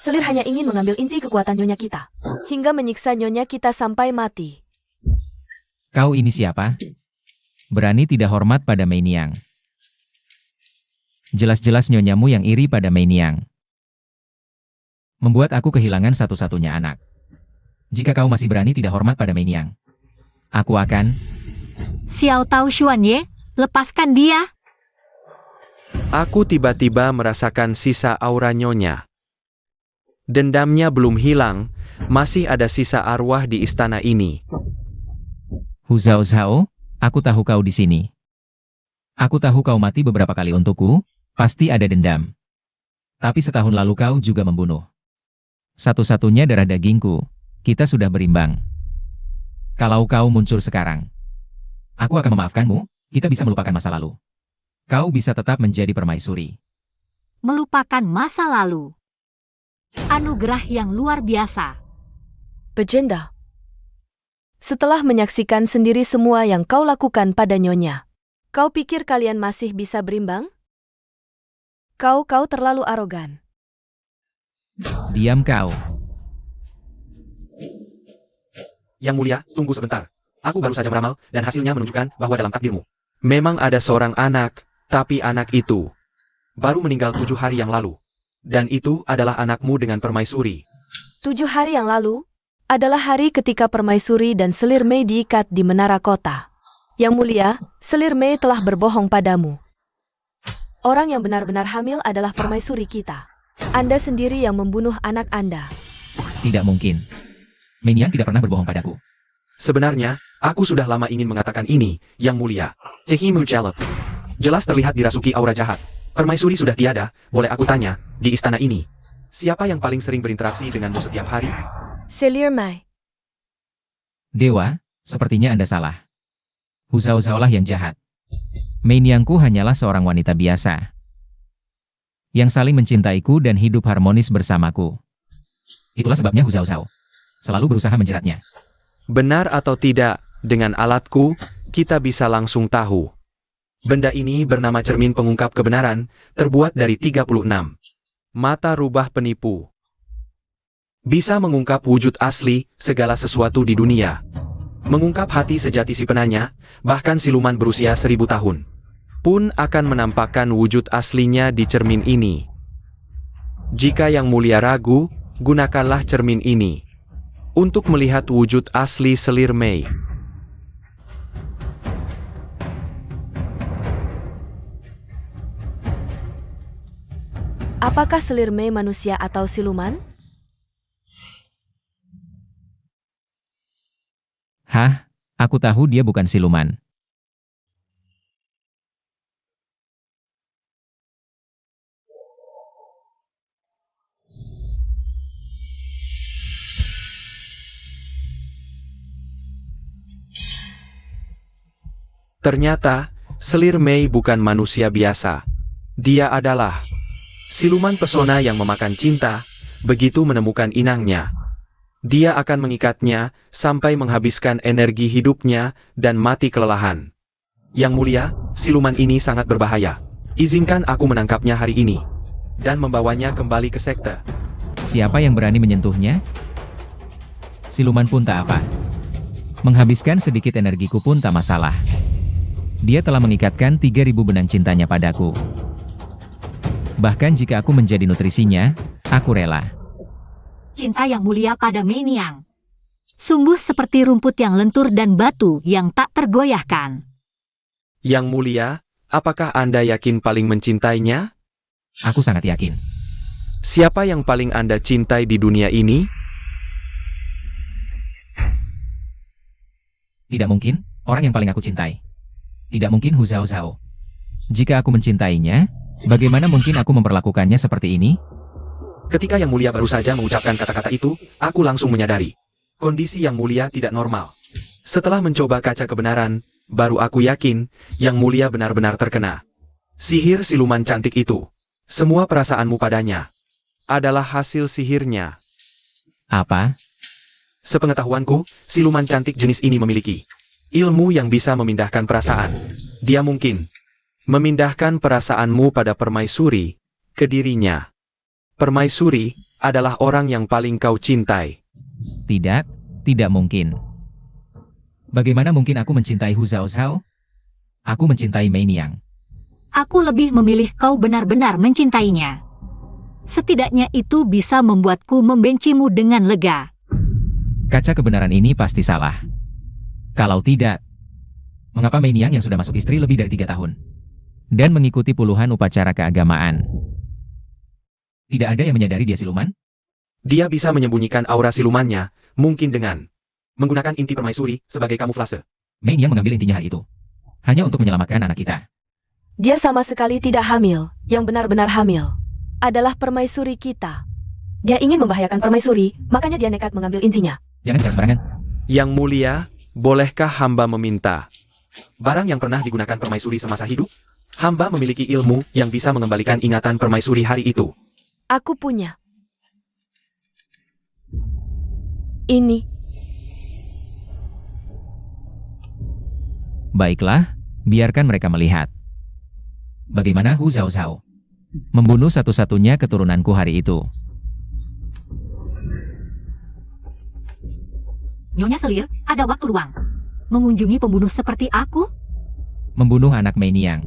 Selir hanya ingin mengambil inti kekuatan Nyonya kita, hingga menyiksa Nyonya kita sampai mati. Kau ini siapa? Berani tidak hormat pada Mei Niang. Jelas-jelas nyonyamu yang iri pada Mei Niang. Membuat aku kehilangan satu-satunya anak. Jika kau masih berani tidak hormat pada Mei Niang, aku akan... Xiao Tao Xuanye, lepaskan dia. Aku tiba-tiba merasakan sisa aura Nyonya. Dendamnya belum hilang, masih ada sisa arwah di istana ini. Hu Zhao Zhao, aku tahu kau di sini. Aku tahu kau mati beberapa kali untukku, pasti ada dendam. Tapi setahun lalu kau juga membunuh. Satu-satunya darah dagingku, kita sudah berimbang. Kalau kau muncul sekarang, aku akan memaafkanmu, kita bisa melupakan masa lalu. Kau bisa tetap menjadi permaisuri. Melupakan masa lalu. Anugerah yang luar biasa. Baginda. Setelah menyaksikan sendiri semua yang kau lakukan pada Nyonya, kau pikir kalian masih bisa berimbang? Kau terlalu arogan. Diam kau. Yang mulia, tunggu sebentar. Aku baru saja meramal, dan hasilnya menunjukkan bahwa dalam takdirmu. Memang ada seorang anak, tapi anak itu baru meninggal 7 hari yang lalu. Dan itu adalah anakmu dengan permaisuri. 7 hari yang lalu adalah hari ketika permaisuri dan selir Mei diikat di menara kota. Yang mulia, selir Mei telah berbohong padamu. Orang yang benar-benar hamil adalah permaisuri kita. Anda sendiri yang membunuh anak Anda. Tidak mungkin. Meiniang tidak pernah berbohong padaku. Sebenarnya, aku sudah lama ingin mengatakan ini, Yang Mulia. Cehimu Jalep. Jelas terlihat dirasuki aura jahat. Permaisuri sudah tiada, boleh aku tanya, di istana ini, siapa yang paling sering berinteraksi denganmu setiap hari? Selir Mai. Dewa, sepertinya Anda salah. Hu Zhao Zhao lah yang jahat. Meiniangku hanyalah seorang wanita biasa. Yang saling mencintaiku dan hidup harmonis bersamaku. Itulah sebabnya Hu Zhao Zhao selalu berusaha menjeratnya. Benar atau tidak, dengan alatku, kita bisa langsung tahu. Benda ini bernama cermin pengungkap kebenaran, terbuat dari 36 mata rubah penipu. Bisa mengungkap wujud asli, segala sesuatu di dunia. Mengungkap hati sejati si penanya, bahkan siluman berusia 1000 tahun. Pun akan menampakkan wujud aslinya di cermin ini. Jika Yang Mulia ragu, gunakanlah cermin ini untuk melihat wujud asli Selir Mei. Apakah Selir Mei manusia atau siluman? Hah? Aku tahu dia bukan siluman. Ternyata, Selir Mei bukan manusia biasa. Dia adalah siluman pesona yang memakan cinta. Begitu menemukan inangnya, dia akan mengikatnya sampai menghabiskan energi hidupnya dan mati kelelahan. Yang Mulia, siluman ini sangat berbahaya. Izinkan aku menangkapnya hari ini dan membawanya kembali ke sekte. Siapa yang berani menyentuhnya? Siluman pun tak apa. Menghabiskan sedikit energiku pun tak masalah. Dia telah mengikatkan 3000 benang cintanya padaku. Bahkan jika aku menjadi nutrisinya, aku rela. Cinta Yang Mulia pada Meiniang. Sungguh seperti rumput yang lentur dan batu yang tak tergoyahkan. Yang Mulia, apakah Anda yakin paling mencintainya? Aku sangat yakin. Siapa yang paling Anda cintai di dunia ini? Tidak mungkin, orang yang paling aku cintai. Tidak mungkin Hu Zhao Zhao. Jika aku mencintainya, bagaimana mungkin aku memperlakukannya seperti ini? Ketika Yang Mulia baru saja mengucapkan kata-kata itu, aku langsung menyadari. Kondisi Yang Mulia tidak normal. Setelah mencoba kaca kebenaran, baru aku yakin, Yang Mulia benar-benar terkena sihir siluman cantik itu. Semua perasaanmu padanya Adalah hasil sihirnya. Apa? Sepengetahuanku, siluman cantik jenis ini memiliki ilmu yang bisa memindahkan perasaan. Dia mungkin Memindahkan perasaanmu pada permaisuri, ke dirinya. Permaisuri adalah orang yang paling kau cintai. Tidak, tidak mungkin. Bagaimana mungkin aku mencintai Hu Zhao Zhao? Aku mencintai Meiniang. Aku lebih memilih kau benar-benar mencintainya. Setidaknya itu bisa membuatku membencimu dengan lega. Kaca kebenaran ini pasti salah. Kalau tidak, mengapa Meiniang yang sudah masuk istri lebih dari 3 tahun dan mengikuti puluhan upacara keagamaan? Tidak ada yang menyadari dia siluman? dia bisa menyembunyikan aura silumannya, mungkin dengan menggunakan inti permaisuri sebagai kamuflase. Meiniang mengambil intinya hari itu hanya untuk menyelamatkan anak kita. Dia sama sekali tidak hamil. Yang benar-benar hamil adalah permaisuri kita. Dia ingin membahayakan permaisuri, makanya dia nekat mengambil intinya. Jangan bicara sembarangan. Yang Mulia, bolehkah hamba meminta? Barang yang pernah digunakan permaisuri semasa hidup, hamba memiliki ilmu yang bisa mengembalikan ingatan permaisuri hari itu. Aku punya. Ini. Baiklah, biarkan mereka melihat. Bagaimana Hu Zhao Zhao membunuh satu-satunya keturunanku hari itu. Nyonya Selir, ada waktu luang. Mengunjungi pembunuh seperti aku? Membunuh anak Meiniang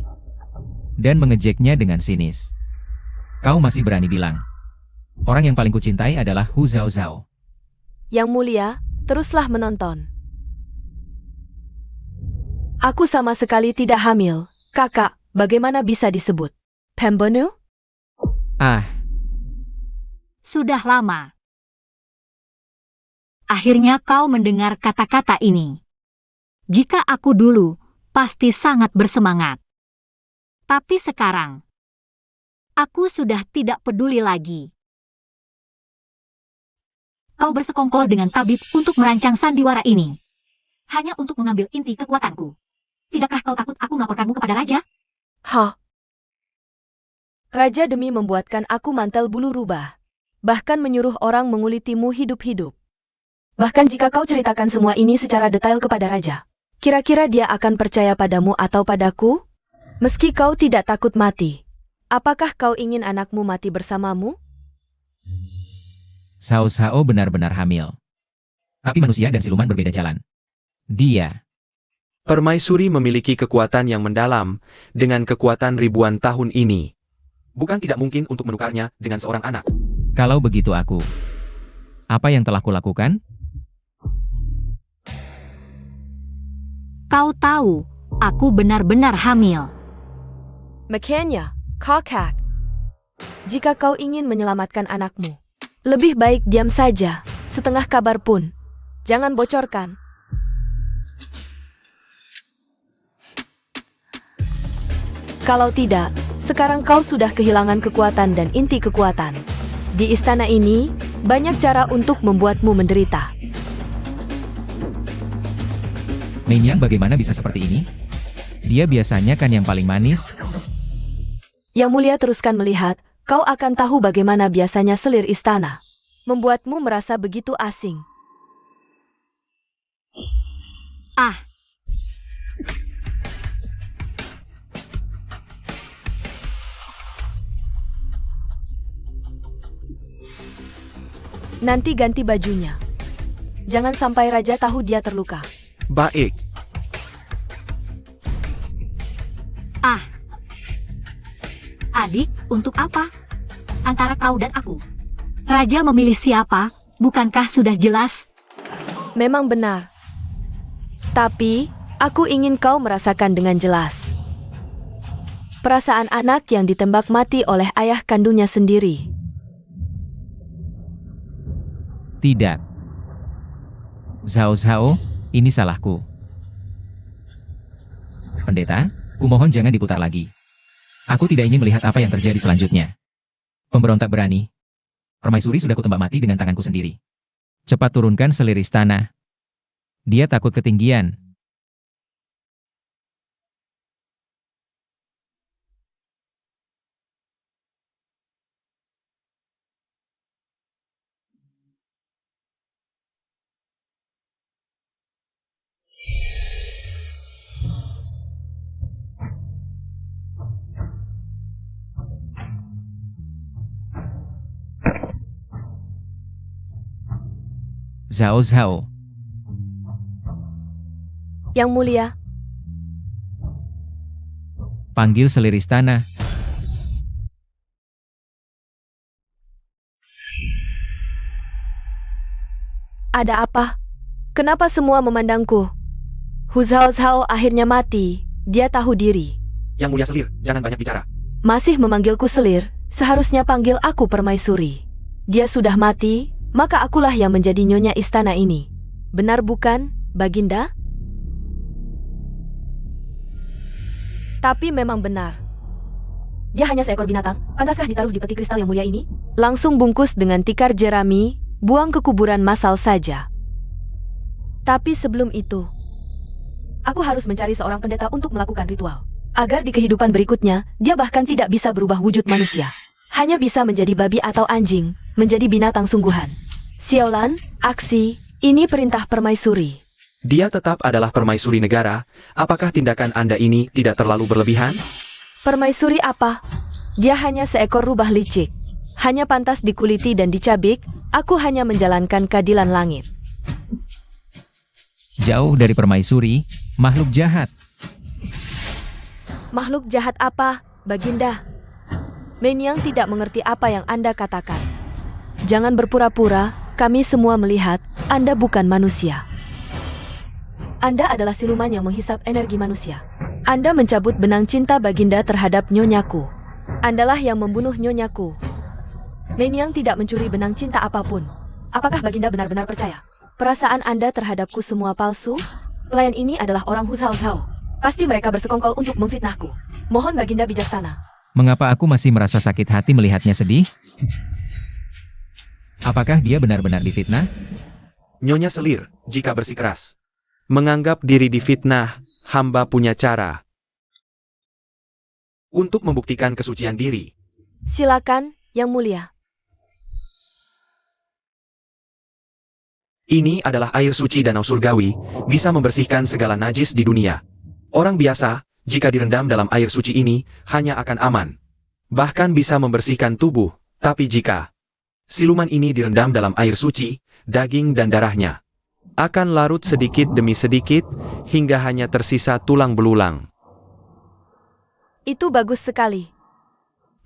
dan mengejeknya dengan sinis. Kau masih berani bilang orang yang paling kucintai adalah Hu Zhao Zhao. Yang Mulia, teruslah menonton. Aku sama sekali tidak hamil. Kakak, bagaimana bisa disebut? Pembunuh? Ah, Sudah lama. Akhirnya kau mendengar kata-kata ini. Jika aku dulu, pasti sangat bersemangat. Tapi sekarang, aku sudah tidak peduli lagi. Kau bersekongkol dengan tabib untuk merancang sandiwara ini. Hanya untuk mengambil inti kekuatanku. Tidakkah kau takut aku melaporkanmu kepada raja? Hah? Raja demi membuatkan aku mantel bulu rubah. Bahkan menyuruh orang mengulitimu hidup-hidup. Bahkan jika kau ceritakan semua ini secara detail kepada raja, kira-kira dia akan percaya padamu atau padaku? Meski kau tidak takut mati, apakah kau ingin anakmu mati bersamamu? Cao Cao benar-benar hamil. Tapi manusia dan siluman berbeda jalan. Dia, Permaisuri memiliki kekuatan yang mendalam, dengan kekuatan ribuan tahun ini. Bukan tidak mungkin untuk menukarnya dengan seorang anak. kalau begitu aku. Apa yang telah kulakukan? Kau tahu, aku benar-benar hamil. Makanya, kakak, jika kau ingin menyelamatkan anakmu, lebih baik diam saja, setengah kabar pun. Jangan bocorkan. Kalau tidak, sekarang kau sudah kehilangan kekuatan dan inti kekuatan. Di istana ini, banyak cara untuk membuatmu menderita. Menyang bagaimana bisa seperti ini? Dia biasanya kan yang paling manis. Yang mulia teruskan melihat, kau akan tahu bagaimana biasanya selir istana. Membuatmu merasa begitu asing. Ah, Nanti ganti bajunya. Jangan sampai raja tahu dia terluka. Baik, ah. Adik, untuk apa? Antara kau dan aku. Raja memilih siapa, bukankah sudah jelas? Memang benar. Tapi, aku ingin kau merasakan dengan jelas. Perasaan anak yang ditembak mati oleh ayah kandungnya sendiri. Tidak. Cao Cao, ini salahku. Pendeta, kumohon jangan diputar lagi. Aku tidak ingin melihat apa yang terjadi selanjutnya. Pemberontak berani. Permaisuri sudah kutembak mati dengan tanganku sendiri. Cepat turunkan selir istana. Dia takut ketinggian. Cao Cao, Yang mulia, panggil selir istana. ada apa? Kenapa semua memandangku? Hu Zhao Zhao akhirnya mati. Dia tahu diri. Yang Mulia Selir, jangan banyak bicara. Masih memanggilku selir, seharusnya panggil aku permaisuri. Dia sudah mati, maka akulah yang menjadi nyonya istana ini. Benar bukan, Baginda? Tapi memang benar. Dia hanya seekor binatang, pantaskah ditaruh di peti kristal yang mulia ini? Langsung bungkus dengan tikar jerami, buang ke kuburan massal saja. Tapi sebelum itu, aku harus mencari seorang pendeta untuk melakukan ritual. Agar di kehidupan berikutnya, dia bahkan tidak bisa berubah wujud manusia. Hanya bisa menjadi babi atau anjing, menjadi binatang sungguhan. Xiaolan, aksi, ini perintah permaisuri. Dia tetap adalah permaisuri negara, apakah tindakan Anda ini tidak terlalu berlebihan? Permaisuri apa? Dia hanya seekor rubah licik. Hanya pantas dikuliti dan dicabik, aku hanya menjalankan keadilan langit. Jauh dari permaisuri, makhluk jahat. Makhluk jahat apa, Baginda? Menyang tidak mengerti apa yang Anda katakan. Jangan berpura-pura, kami semua melihat, Anda bukan manusia. Anda adalah siluman yang menghisap energi manusia. Anda mencabut benang cinta Baginda terhadap nyonyaku. Andalah yang membunuh nyonyaku. Menyang tidak mencuri benang cinta apapun. Apakah Baginda benar-benar percaya? Perasaan Anda terhadapku semua palsu? Pelayan ini adalah orang Huzhao. Pasti mereka bersekongkol untuk memfitnahku. Mohon Baginda bijaksana. Mengapa aku masih merasa sakit hati melihatnya sedih? Apakah dia benar-benar difitnah? Nyonya Selir, jika bersikeras menganggap diri difitnah, hamba punya cara untuk membuktikan kesucian diri. Silakan, Yang Mulia. Ini adalah air suci danau surgawi, bisa membersihkan segala najis di dunia. Orang biasa, jika direndam dalam air suci ini, hanya akan aman. Bahkan bisa membersihkan tubuh, tapi jika siluman ini direndam dalam air suci, daging dan darahnya akan larut sedikit demi sedikit, hingga hanya tersisa tulang belulang. Itu bagus sekali.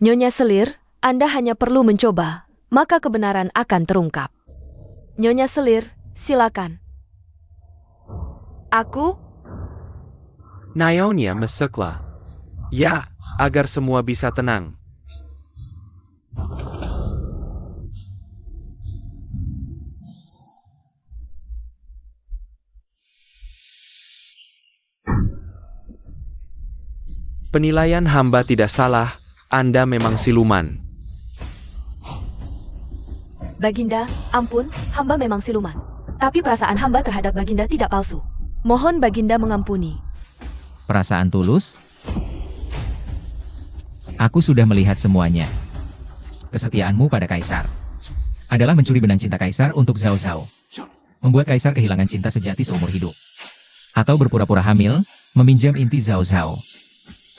Nyonya Selir, Anda hanya perlu mencoba, maka kebenaran akan terungkap. Nyonya Selir, silakan. Aku? Nyonya Mesekla. Ya, agar semua bisa tenang. Penilaian hamba tidak salah, Anda memang siluman. Baginda, ampun, hamba memang siluman. Tapi perasaan hamba terhadap Baginda tidak palsu. Mohon Baginda mengampuni. Perasaan tulus? Aku sudah melihat semuanya. Kesetiaanmu pada Kaisar adalah mencuri benang cinta Kaisar untuk Zhao Zhao. Membuat Kaisar kehilangan cinta sejati seumur hidup. Atau berpura-pura hamil, meminjam inti Zhao Zhao.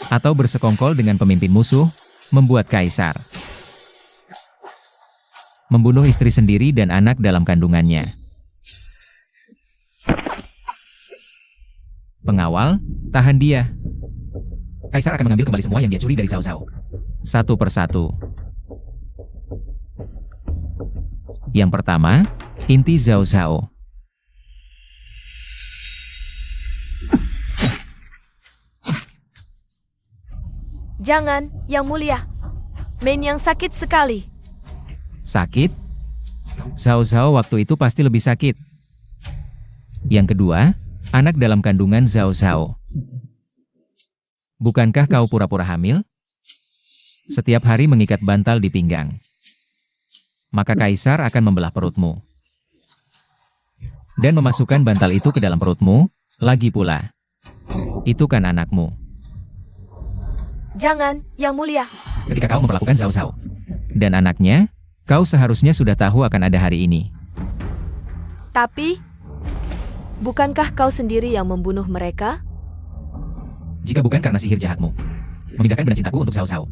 Atau bersekongkol dengan pemimpin musuh, membuat Kaisar membunuh istri sendiri dan anak dalam kandungannya. Pengawal, tahan dia. Kaisar akan mengambil kembali semua yang dia curi dari Zhao Zhao. Satu persatu. Yang pertama, inti Zhao Zhao. Jangan, Yang Mulia. Menyang sakit sekali. Sakit? Zhao Zhao waktu itu pasti lebih sakit. Yang kedua, anak dalam kandungan Zhao Zhao. Bukankah kau pura-pura hamil? Setiap hari mengikat bantal di pinggang. Maka Kaisar akan membelah perutmu. Dan memasukkan bantal itu ke dalam perutmu, lagi pula. Itu kan anakmu. Jangan, Yang Mulia. Ketika kau memperlakukan Zhao Zhao dan anaknya, kau seharusnya sudah tahu akan ada hari ini. Tapi, bukankah kau sendiri yang membunuh mereka? Jika bukan karena sihir jahatmu, memindahkan benang cintaku untuk Zhao Zhao,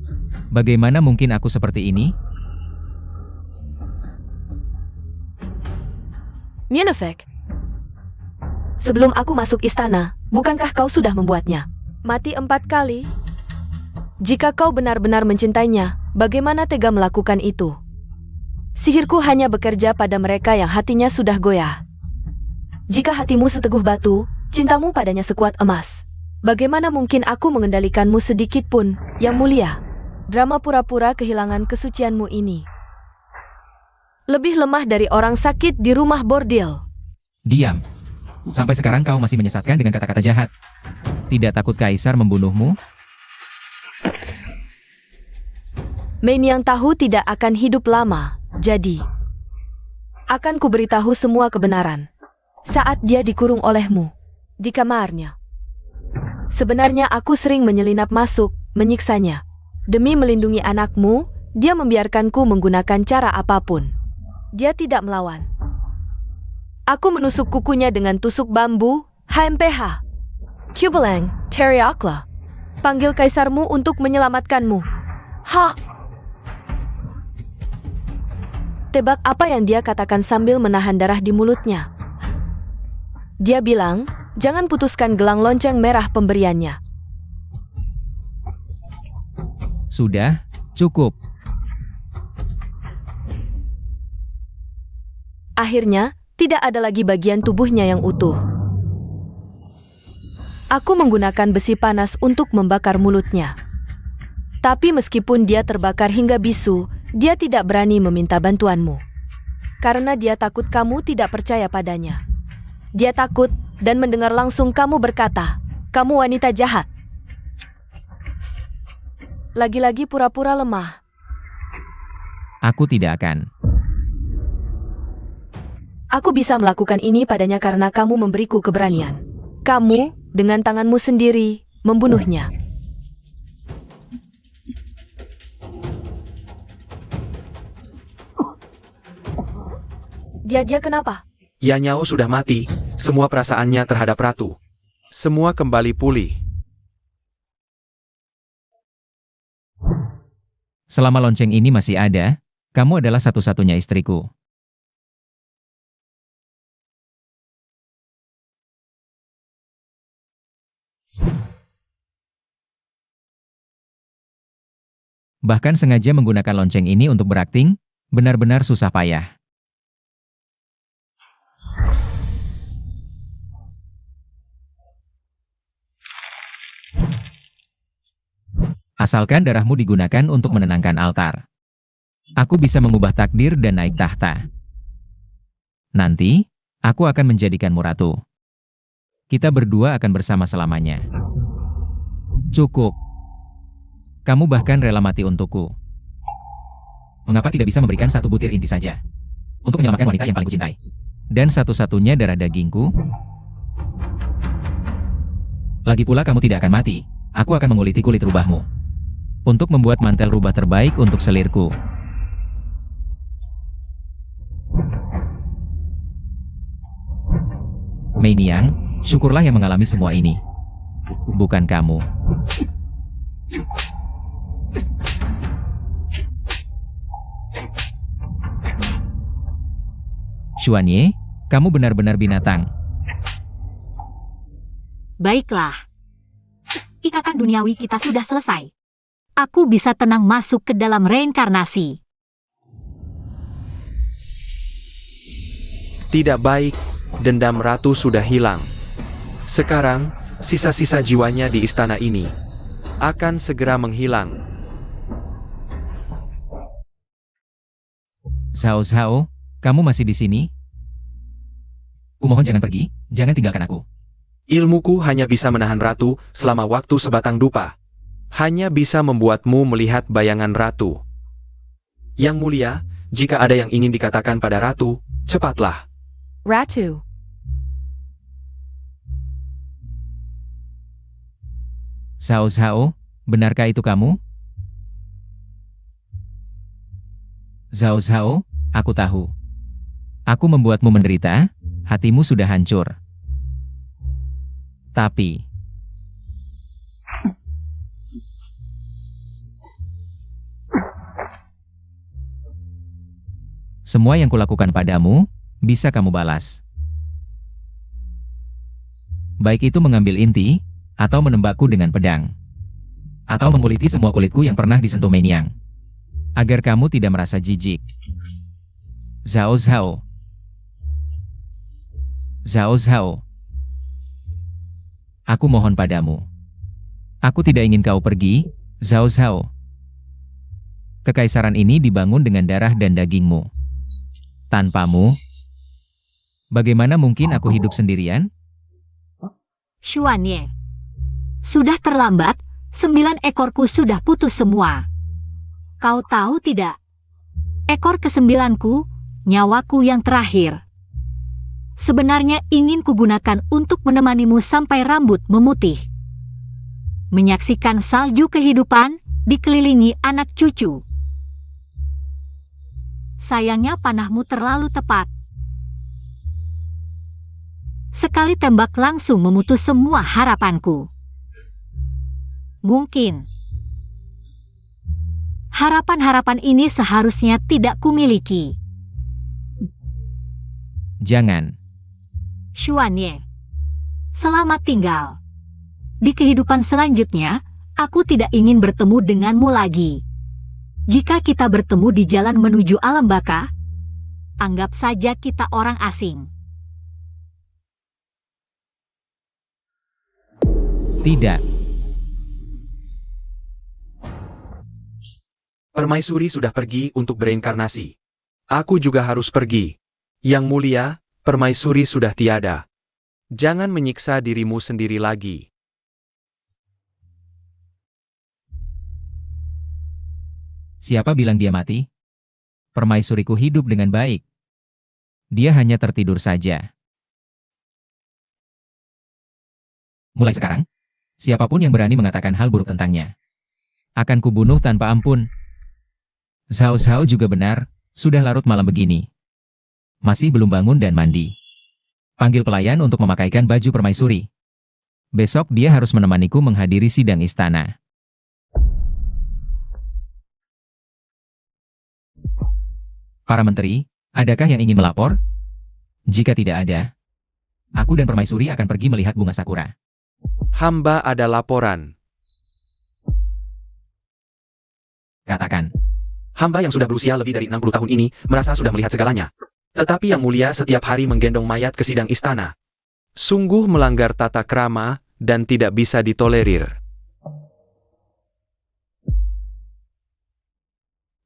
bagaimana mungkin aku seperti ini? Mianefek. Sebelum aku masuk istana, bukankah kau sudah membuatnya mati 4 kali? Jika kau benar-benar mencintainya, bagaimana tega melakukan itu? Sihirku hanya bekerja pada mereka yang hatinya sudah goyah. Jika hatimu seteguh batu, cintamu padanya sekuat emas. Bagaimana mungkin aku mengendalikanmu sedikit pun, Yang Mulia? Drama pura-pura kehilangan kesucianmu ini lebih lemah dari orang sakit di rumah bordil. Diam. Sampai sekarang kau masih menyesatkan dengan kata-kata jahat. Tidak takut Kaisar membunuhmu? Menyang tahu tidak akan hidup lama, jadi akan kuberitahu semua kebenaran. Saat dia dikurung olehmu di kamarnya, sebenarnya aku sering menyelinap masuk, menyiksanya. Demi melindungi anakmu, dia membiarkanku menggunakan cara apapun. Dia tidak melawan. Aku menusuk kukunya dengan tusuk bambu, HMPH. Kubelang, Teriakla. Panggil kaisarmu untuk menyelamatkanmu. Ha! Tebak apa yang dia katakan sambil menahan darah di mulutnya. Dia bilang, jangan putuskan gelang lonceng merah pemberiannya. Sudah, cukup. Akhirnya, tidak ada lagi bagian tubuhnya yang utuh. Aku menggunakan besi panas untuk membakar mulutnya. Tapi meskipun dia terbakar hingga bisu, dia tidak berani meminta bantuanmu. Karena dia takut kamu tidak percaya padanya. Dia takut dan mendengar langsung kamu berkata, "Kamu wanita jahat." Lagi-lagi pura-pura lemah. Aku tidak akan. Aku bisa melakukan ini padanya karena kamu memberiku keberanian. Kamu, dengan tanganmu sendiri, membunuhnya. Dia kenapa? Yanyao sudah mati, semua perasaannya terhadap ratu. Semua kembali pulih. Selama lonceng ini masih ada, kamu adalah satu-satunya istriku. Bahkan sengaja menggunakan lonceng ini untuk berakting, benar-benar susah payah. Asalkan darahmu digunakan untuk menenangkan altar. Aku bisa mengubah takdir dan naik tahta. Nanti, aku akan menjadikanmu ratu. Kita berdua akan bersama selamanya. Cukup. Kamu bahkan rela mati untukku. Mengapa tidak bisa memberikan satu butir inti saja? Untuk menyelamatkan wanita yang paling kucintai. Dan satu-satunya darah dagingku. Lagi pula kamu tidak akan mati. Aku akan menguliti kulit rubahmu. Untuk membuat mantel rubah terbaik untuk selirku. Mei Niang, syukurlah yang mengalami semua ini. Bukan kamu. Xuanye, kamu benar-benar binatang. Baiklah. Ikatan duniawi kita sudah selesai. Aku bisa tenang masuk ke dalam reinkarnasi. Tidak baik, dendam ratu sudah hilang. Sekarang, sisa-sisa jiwanya di istana ini akan segera menghilang. Zhao Zhao, kamu masih di sini? Kumohon jangan pergi, jangan tinggalkan aku. Ilmuku hanya bisa menahan ratu selama waktu sebatang dupa. Hanya bisa membuatmu melihat bayangan ratu. Yang mulia, jika ada yang ingin dikatakan pada ratu, cepatlah. Ratu. Zhao Zhao, benarkah itu kamu? Zhao Zhao, aku tahu. Aku membuatmu menderita, hatimu sudah hancur. Tapi... semua yang kulakukan padamu, bisa kamu balas. Baik itu mengambil inti, atau menembakku dengan pedang. Atau menguliti semua kulitku yang pernah disentuh Mei Niang. Agar kamu tidak merasa jijik. Zhao Zhao. Zhao Zhao. Aku mohon padamu. Aku tidak ingin kau pergi, Zhao Zhao. Kekaisaran ini dibangun dengan darah dan dagingmu. Tanpamu, bagaimana mungkin aku hidup sendirian? Xuanye. Sudah terlambat, 9 ekorku sudah putus semua. Kau tahu tidak? Ekor ke-9ku, nyawaku yang terakhir. Sebenarnya ingin kugunakan untuk menemanimu sampai rambut memutih. Menyaksikan salju kehidupan, dikelilingi anak cucu. Sayangnya panahmu terlalu tepat. Sekali tembak langsung memutus semua harapanku. Mungkin. Harapan-harapan ini seharusnya tidak kumiliki. Jangan. Xuanye. Selamat tinggal. Di kehidupan selanjutnya, aku tidak ingin bertemu denganmu lagi. Jika kita bertemu di jalan menuju alam baka, anggap saja kita orang asing. Tidak. Permaisuri sudah pergi untuk bereinkarnasi. Aku juga harus pergi. Yang mulia, Permaisuri sudah tiada. Jangan menyiksa dirimu sendiri lagi. Siapa bilang dia mati? Permaisuriku hidup dengan baik. Dia hanya tertidur saja. Mulai sekarang, siapapun yang berani mengatakan hal buruk tentangnya, akan kubunuh tanpa ampun. Zhao Zhao juga benar, sudah larut malam begini. Masih belum bangun dan mandi. Panggil pelayan untuk memakaikan baju permaisuri. Besok dia harus menemaniku menghadiri sidang istana. Para menteri, adakah yang ingin melapor? Jika tidak ada, aku dan permaisuri akan pergi melihat bunga sakura. Hamba ada laporan. Katakan. Hamba yang sudah berusia lebih dari 60 tahun ini, merasa sudah melihat segalanya. Tetapi yang mulia setiap hari menggendong mayat ke sidang istana. Sungguh melanggar tata krama dan tidak bisa ditolerir.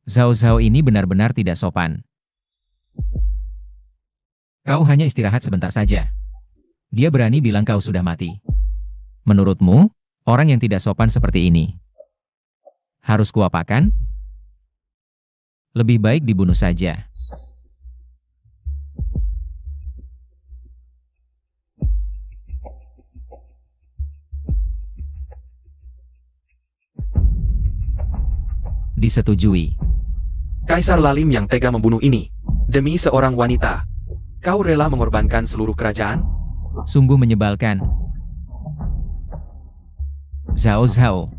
Zhao Zhao ini benar-benar tidak sopan. Kau hanya istirahat sebentar saja. Dia berani bilang kau sudah mati. Menurutmu, orang yang tidak sopan seperti ini harus kuapakan? Lebih baik dibunuh saja. Disetujui. Kaisar Lalim yang tega membunuh ini. Demi seorang wanita. Kau rela mengorbankan seluruh kerajaan? Sungguh menyebalkan. Zhao Zhao.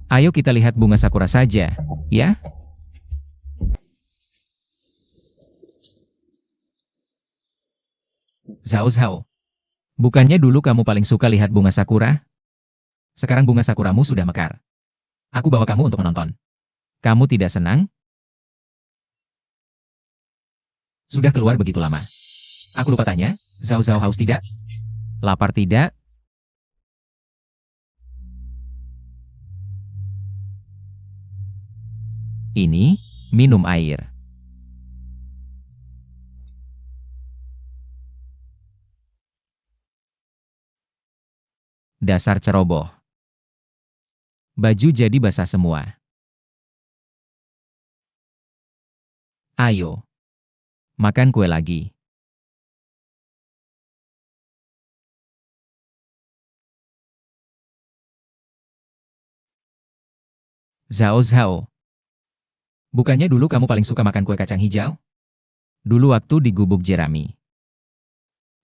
Ayo kita lihat bunga sakura saja, ya? Zhao Zhao. Bukannya dulu kamu paling suka lihat bunga sakura? Sekarang bunga sakuramu sudah mekar. Aku bawa kamu untuk menonton. Kamu tidak senang? Sudah keluar begitu lama. Aku lupa tanya, Zhao Zhao haus tidak? Lapar tidak? Ini, minum air. Dasar ceroboh. Baju jadi basah semua. Ayo. Makan kue lagi. Zhao Zhao. Bukannya dulu kamu paling suka makan kue kacang hijau? Dulu waktu di gubuk Jerami.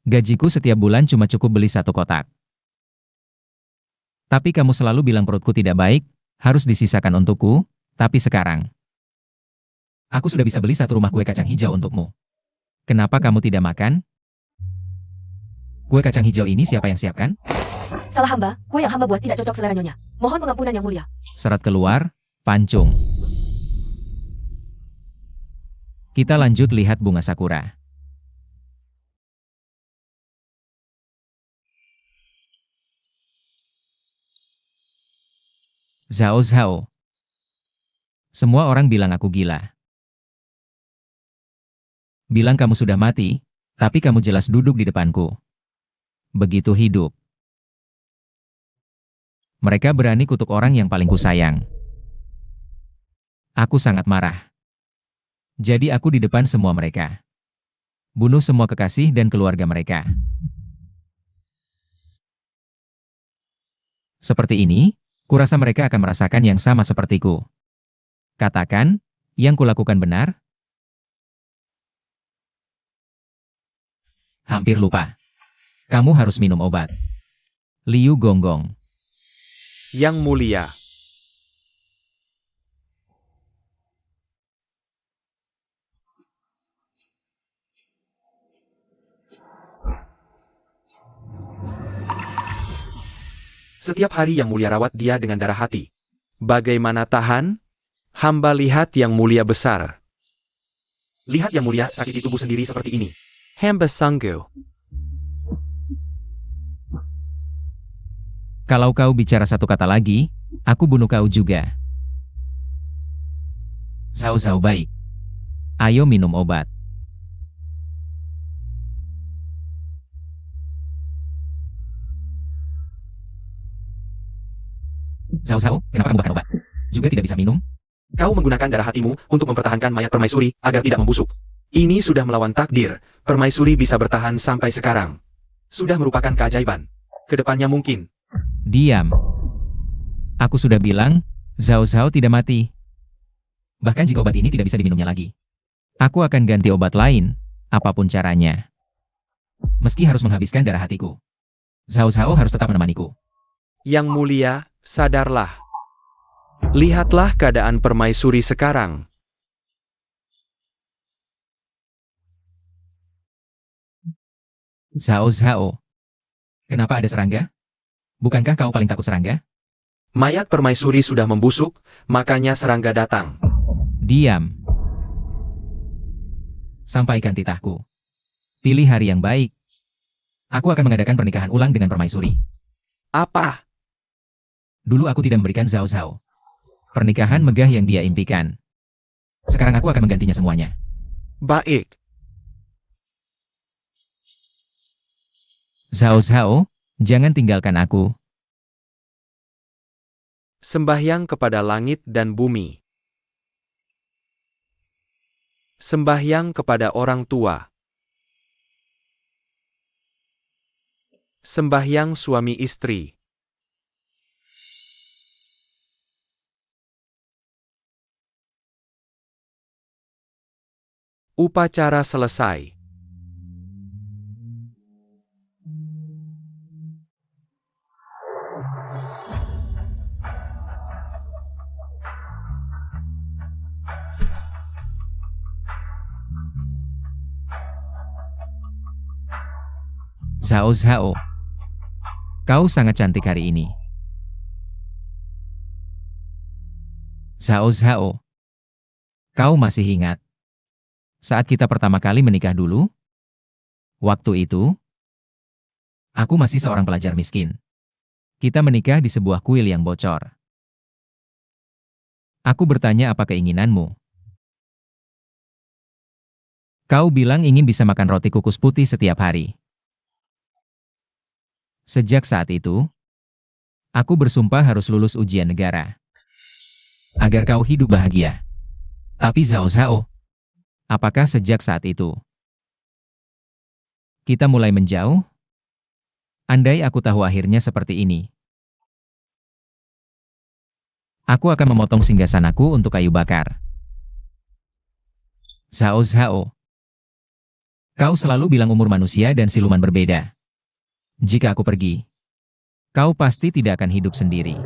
Gajiku setiap bulan cuma cukup beli 1 kotak. Tapi kamu selalu bilang perutku tidak baik, harus disisakan untukku, tapi sekarang aku sudah bisa beli 1 rumah kue kacang hijau untukmu. Kenapa kamu tidak makan? Kue kacang hijau ini siapa yang siapkan? Salah hamba, kue yang hamba buat tidak cocok selera nyonya. Mohon pengampunan yang mulia. Serat keluar, pancung. Kita lanjut lihat bunga sakura. Zhao Zhao. Semua orang bilang aku gila. Bilang kamu sudah mati, tapi kamu jelas duduk di depanku. Begitu hidup. Mereka berani kutuk orang yang paling kusayang. Aku sangat marah. Jadi aku di depan semua mereka. Bunuh semua kekasih dan keluarga mereka. Seperti ini, kurasa mereka akan merasakan yang sama sepertiku. Katakan, yang kulakukan benar? Hampir lupa. Kamu harus minum obat. Liu Gonggong. Yang mulia. Setiap hari yang mulia rawat dia dengan darah hati. Bagaimana tahan? Hamba lihat yang mulia besar. Lihat yang mulia sakiti tubuh sendiri seperti ini. Hamba sanggup. Kalau kau bicara 1 kata lagi, aku bunuh kau juga. Zhao Zhao baik. Ayo minum obat. Zhao Zhao, kenapa kamu bahkan obat? Juga tidak bisa minum? Kau menggunakan darah hatimu untuk mempertahankan mayat permaisuri agar tidak membusuk. Ini sudah melawan takdir, permaisuri bisa bertahan sampai sekarang. Sudah merupakan keajaiban. Kedepannya mungkin. Diam. Aku sudah bilang, Zhao Zhao tidak mati. Bahkan jika obat ini tidak bisa diminumnya lagi. Aku akan ganti obat lain, apapun caranya. Meski harus menghabiskan darah hatiku. Zhao Zhao harus tetap menemaniku. Yang mulia, sadarlah. Lihatlah keadaan permaisuri sekarang. Zhao Zhao. Kenapa ada serangga? Bukankah kau paling takut serangga? Mayat permaisuri sudah membusuk, makanya serangga datang. Diam. Sampaikan titahku. Pilih hari yang baik. Aku akan mengadakan pernikahan ulang dengan permaisuri. Apa? Dulu aku tidak memberikan Zhao Zhao pernikahan megah yang dia impikan. Sekarang aku akan menggantinya semuanya. Baik. Zhao Zhao, jangan tinggalkan aku. Sembahyang kepada langit dan bumi. Sembahyang kepada orang tua. Sembahyang suami istri. Upacara selesai. Zhao Zhao, kau sangat cantik hari ini. Zhao Zhao, kau masih ingat saat kita pertama kali menikah dulu? Waktu itu, aku masih seorang pelajar miskin. Kita menikah di sebuah kuil yang bocor. Aku bertanya apa keinginanmu. Kau bilang ingin bisa makan roti kukus putih setiap hari. Sejak saat itu, aku bersumpah harus lulus ujian negara. Agar kau hidup bahagia. Tapi Zhao Zhao, apakah sejak saat itu kita mulai menjauh? Andai aku tahu akhirnya seperti ini. Aku akan memotong singgasanaku untuk kayu bakar. Zhao Zhao, kau selalu bilang umur manusia dan siluman berbeda. Jika aku pergi, kau pasti tidak akan hidup sendiri.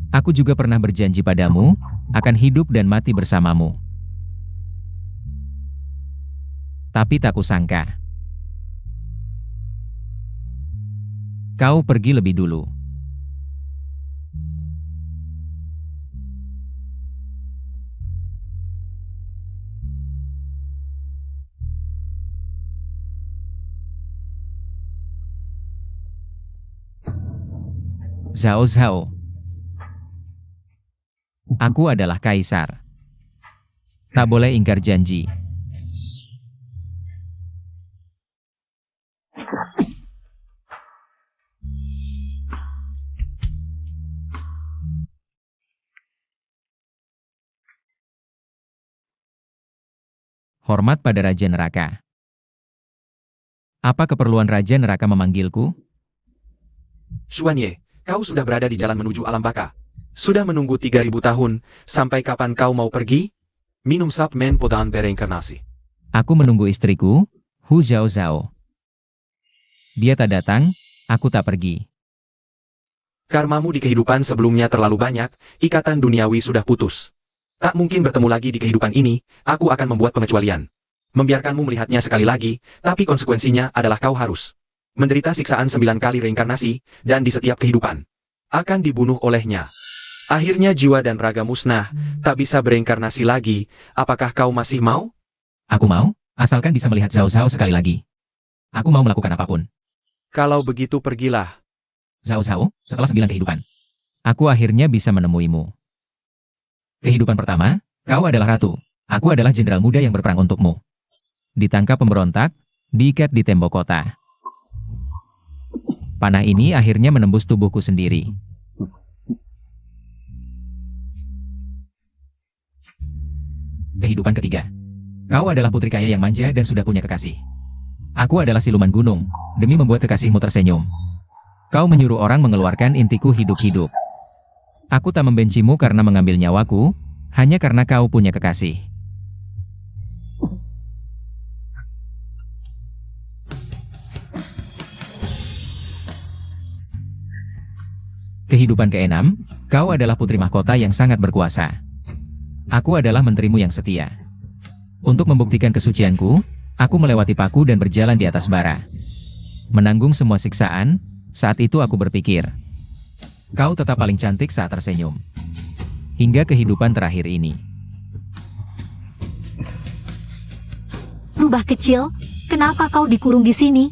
Aku juga pernah berjanji padamu, akan hidup dan mati bersamamu. Tapi tak kusangka, kau pergi lebih dulu. Zhao Zhao, aku adalah kaisar. Tak boleh ingkar janji. Hormat pada Raja Neraka. Apa keperluan Raja Neraka memanggilku? Xuanye, kau sudah berada di jalan menuju alam baka. Sudah menunggu 3000 tahun, sampai kapan kau mau pergi? Minum suplemen podan bereinkarnasi. Aku menunggu istriku, Hu Zhao Zhao. Dia tak datang, aku tak pergi. Karmamu di kehidupan sebelumnya terlalu banyak, ikatan duniawi sudah putus. Tak mungkin bertemu lagi di kehidupan ini, aku akan membuat pengecualian. Membiarkanmu melihatnya sekali lagi, tapi konsekuensinya adalah kau harus menderita siksaan 9 kali reinkarnasi, dan di setiap kehidupan akan dibunuh olehnya. Akhirnya jiwa dan raga musnah, tak bisa bereinkarnasi lagi. Apakah kau masih mau? Aku mau, asalkan bisa melihat Zhao Zhao sekali lagi. Aku mau melakukan apapun. Kalau begitu pergilah. Zhao Zhao, setelah 9 kehidupan, aku akhirnya bisa menemuimu. Kehidupan pertama, kau adalah ratu. Aku adalah jenderal muda yang berperang untukmu. Ditangkap pemberontak, diikat di tembok kota. Panah ini akhirnya menembus tubuhku sendiri. Kehidupan ketiga. Kau adalah putri kaya yang manja dan sudah punya kekasih. Aku adalah siluman gunung, demi membuat kekasihmu tersenyum. Kau menyuruh orang mengeluarkan intiku hidup-hidup. Aku tak membencimu karena mengambil nyawaku, hanya karena kau punya kekasih. Kehidupan keenam, kau adalah putri mahkota yang sangat berkuasa. Aku adalah menterimu yang setia. Untuk membuktikan kesucianku, aku melewati paku dan berjalan di atas bara. Menanggung semua siksaan, saat itu aku berpikir, kau tetap paling cantik saat tersenyum. Hingga kehidupan terakhir ini. Rubah kecil, kenapa kau dikurung di sini?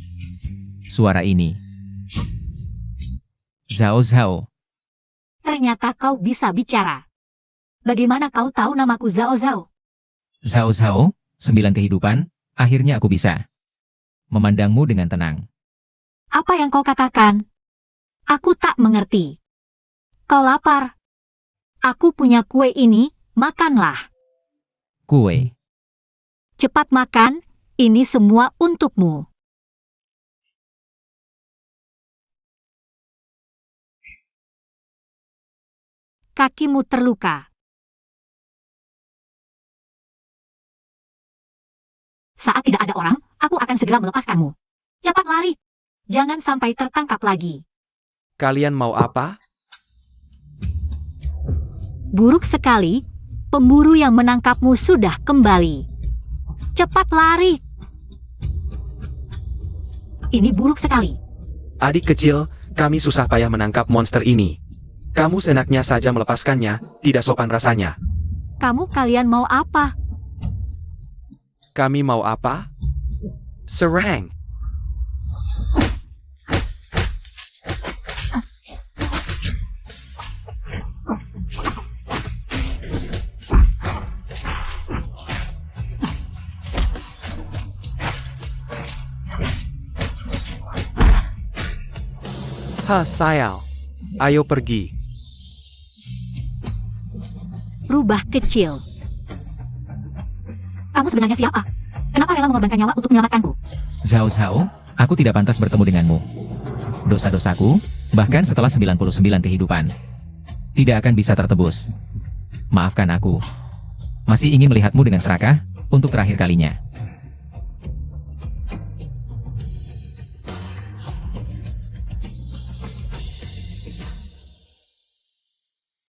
Suara ini. Zhao Zhao. Ternyata kau bisa bicara. Bagaimana kau tahu namaku Zhao Zhao? Zhao Zhao, 9 kehidupan, akhirnya aku bisa memandangmu dengan tenang. Apa yang kau katakan? Aku tak mengerti. Kau lapar? Aku punya kue ini, makanlah. Kue. Cepat makan, ini semua untukmu. Kakimu terluka. Saat tidak ada orang, aku akan segera melepaskanmu. Cepat lari. Jangan sampai tertangkap lagi. Kalian mau apa? Buruk sekali, pemburu yang menangkapmu sudah kembali. Cepat lari. Ini buruk sekali. Adik kecil, kami susah payah menangkap monster ini. Kamu senaknya saja melepaskannya, tidak sopan rasanya. Kalian mau apa? Kami mau apa? Serang! Sayal. Ayo pergi. Rubah kecil. Kamu sebenarnya siapa? Kenapa rela mengorbankan nyawa untuk menyelamatkanku? Zhao Zhao, aku tidak pantas bertemu denganmu. Dosa-dosaku, bahkan setelah 99 kehidupan, tidak akan bisa tertebus. Maafkan aku. Masih ingin melihatmu dengan serakah, untuk terakhir kalinya.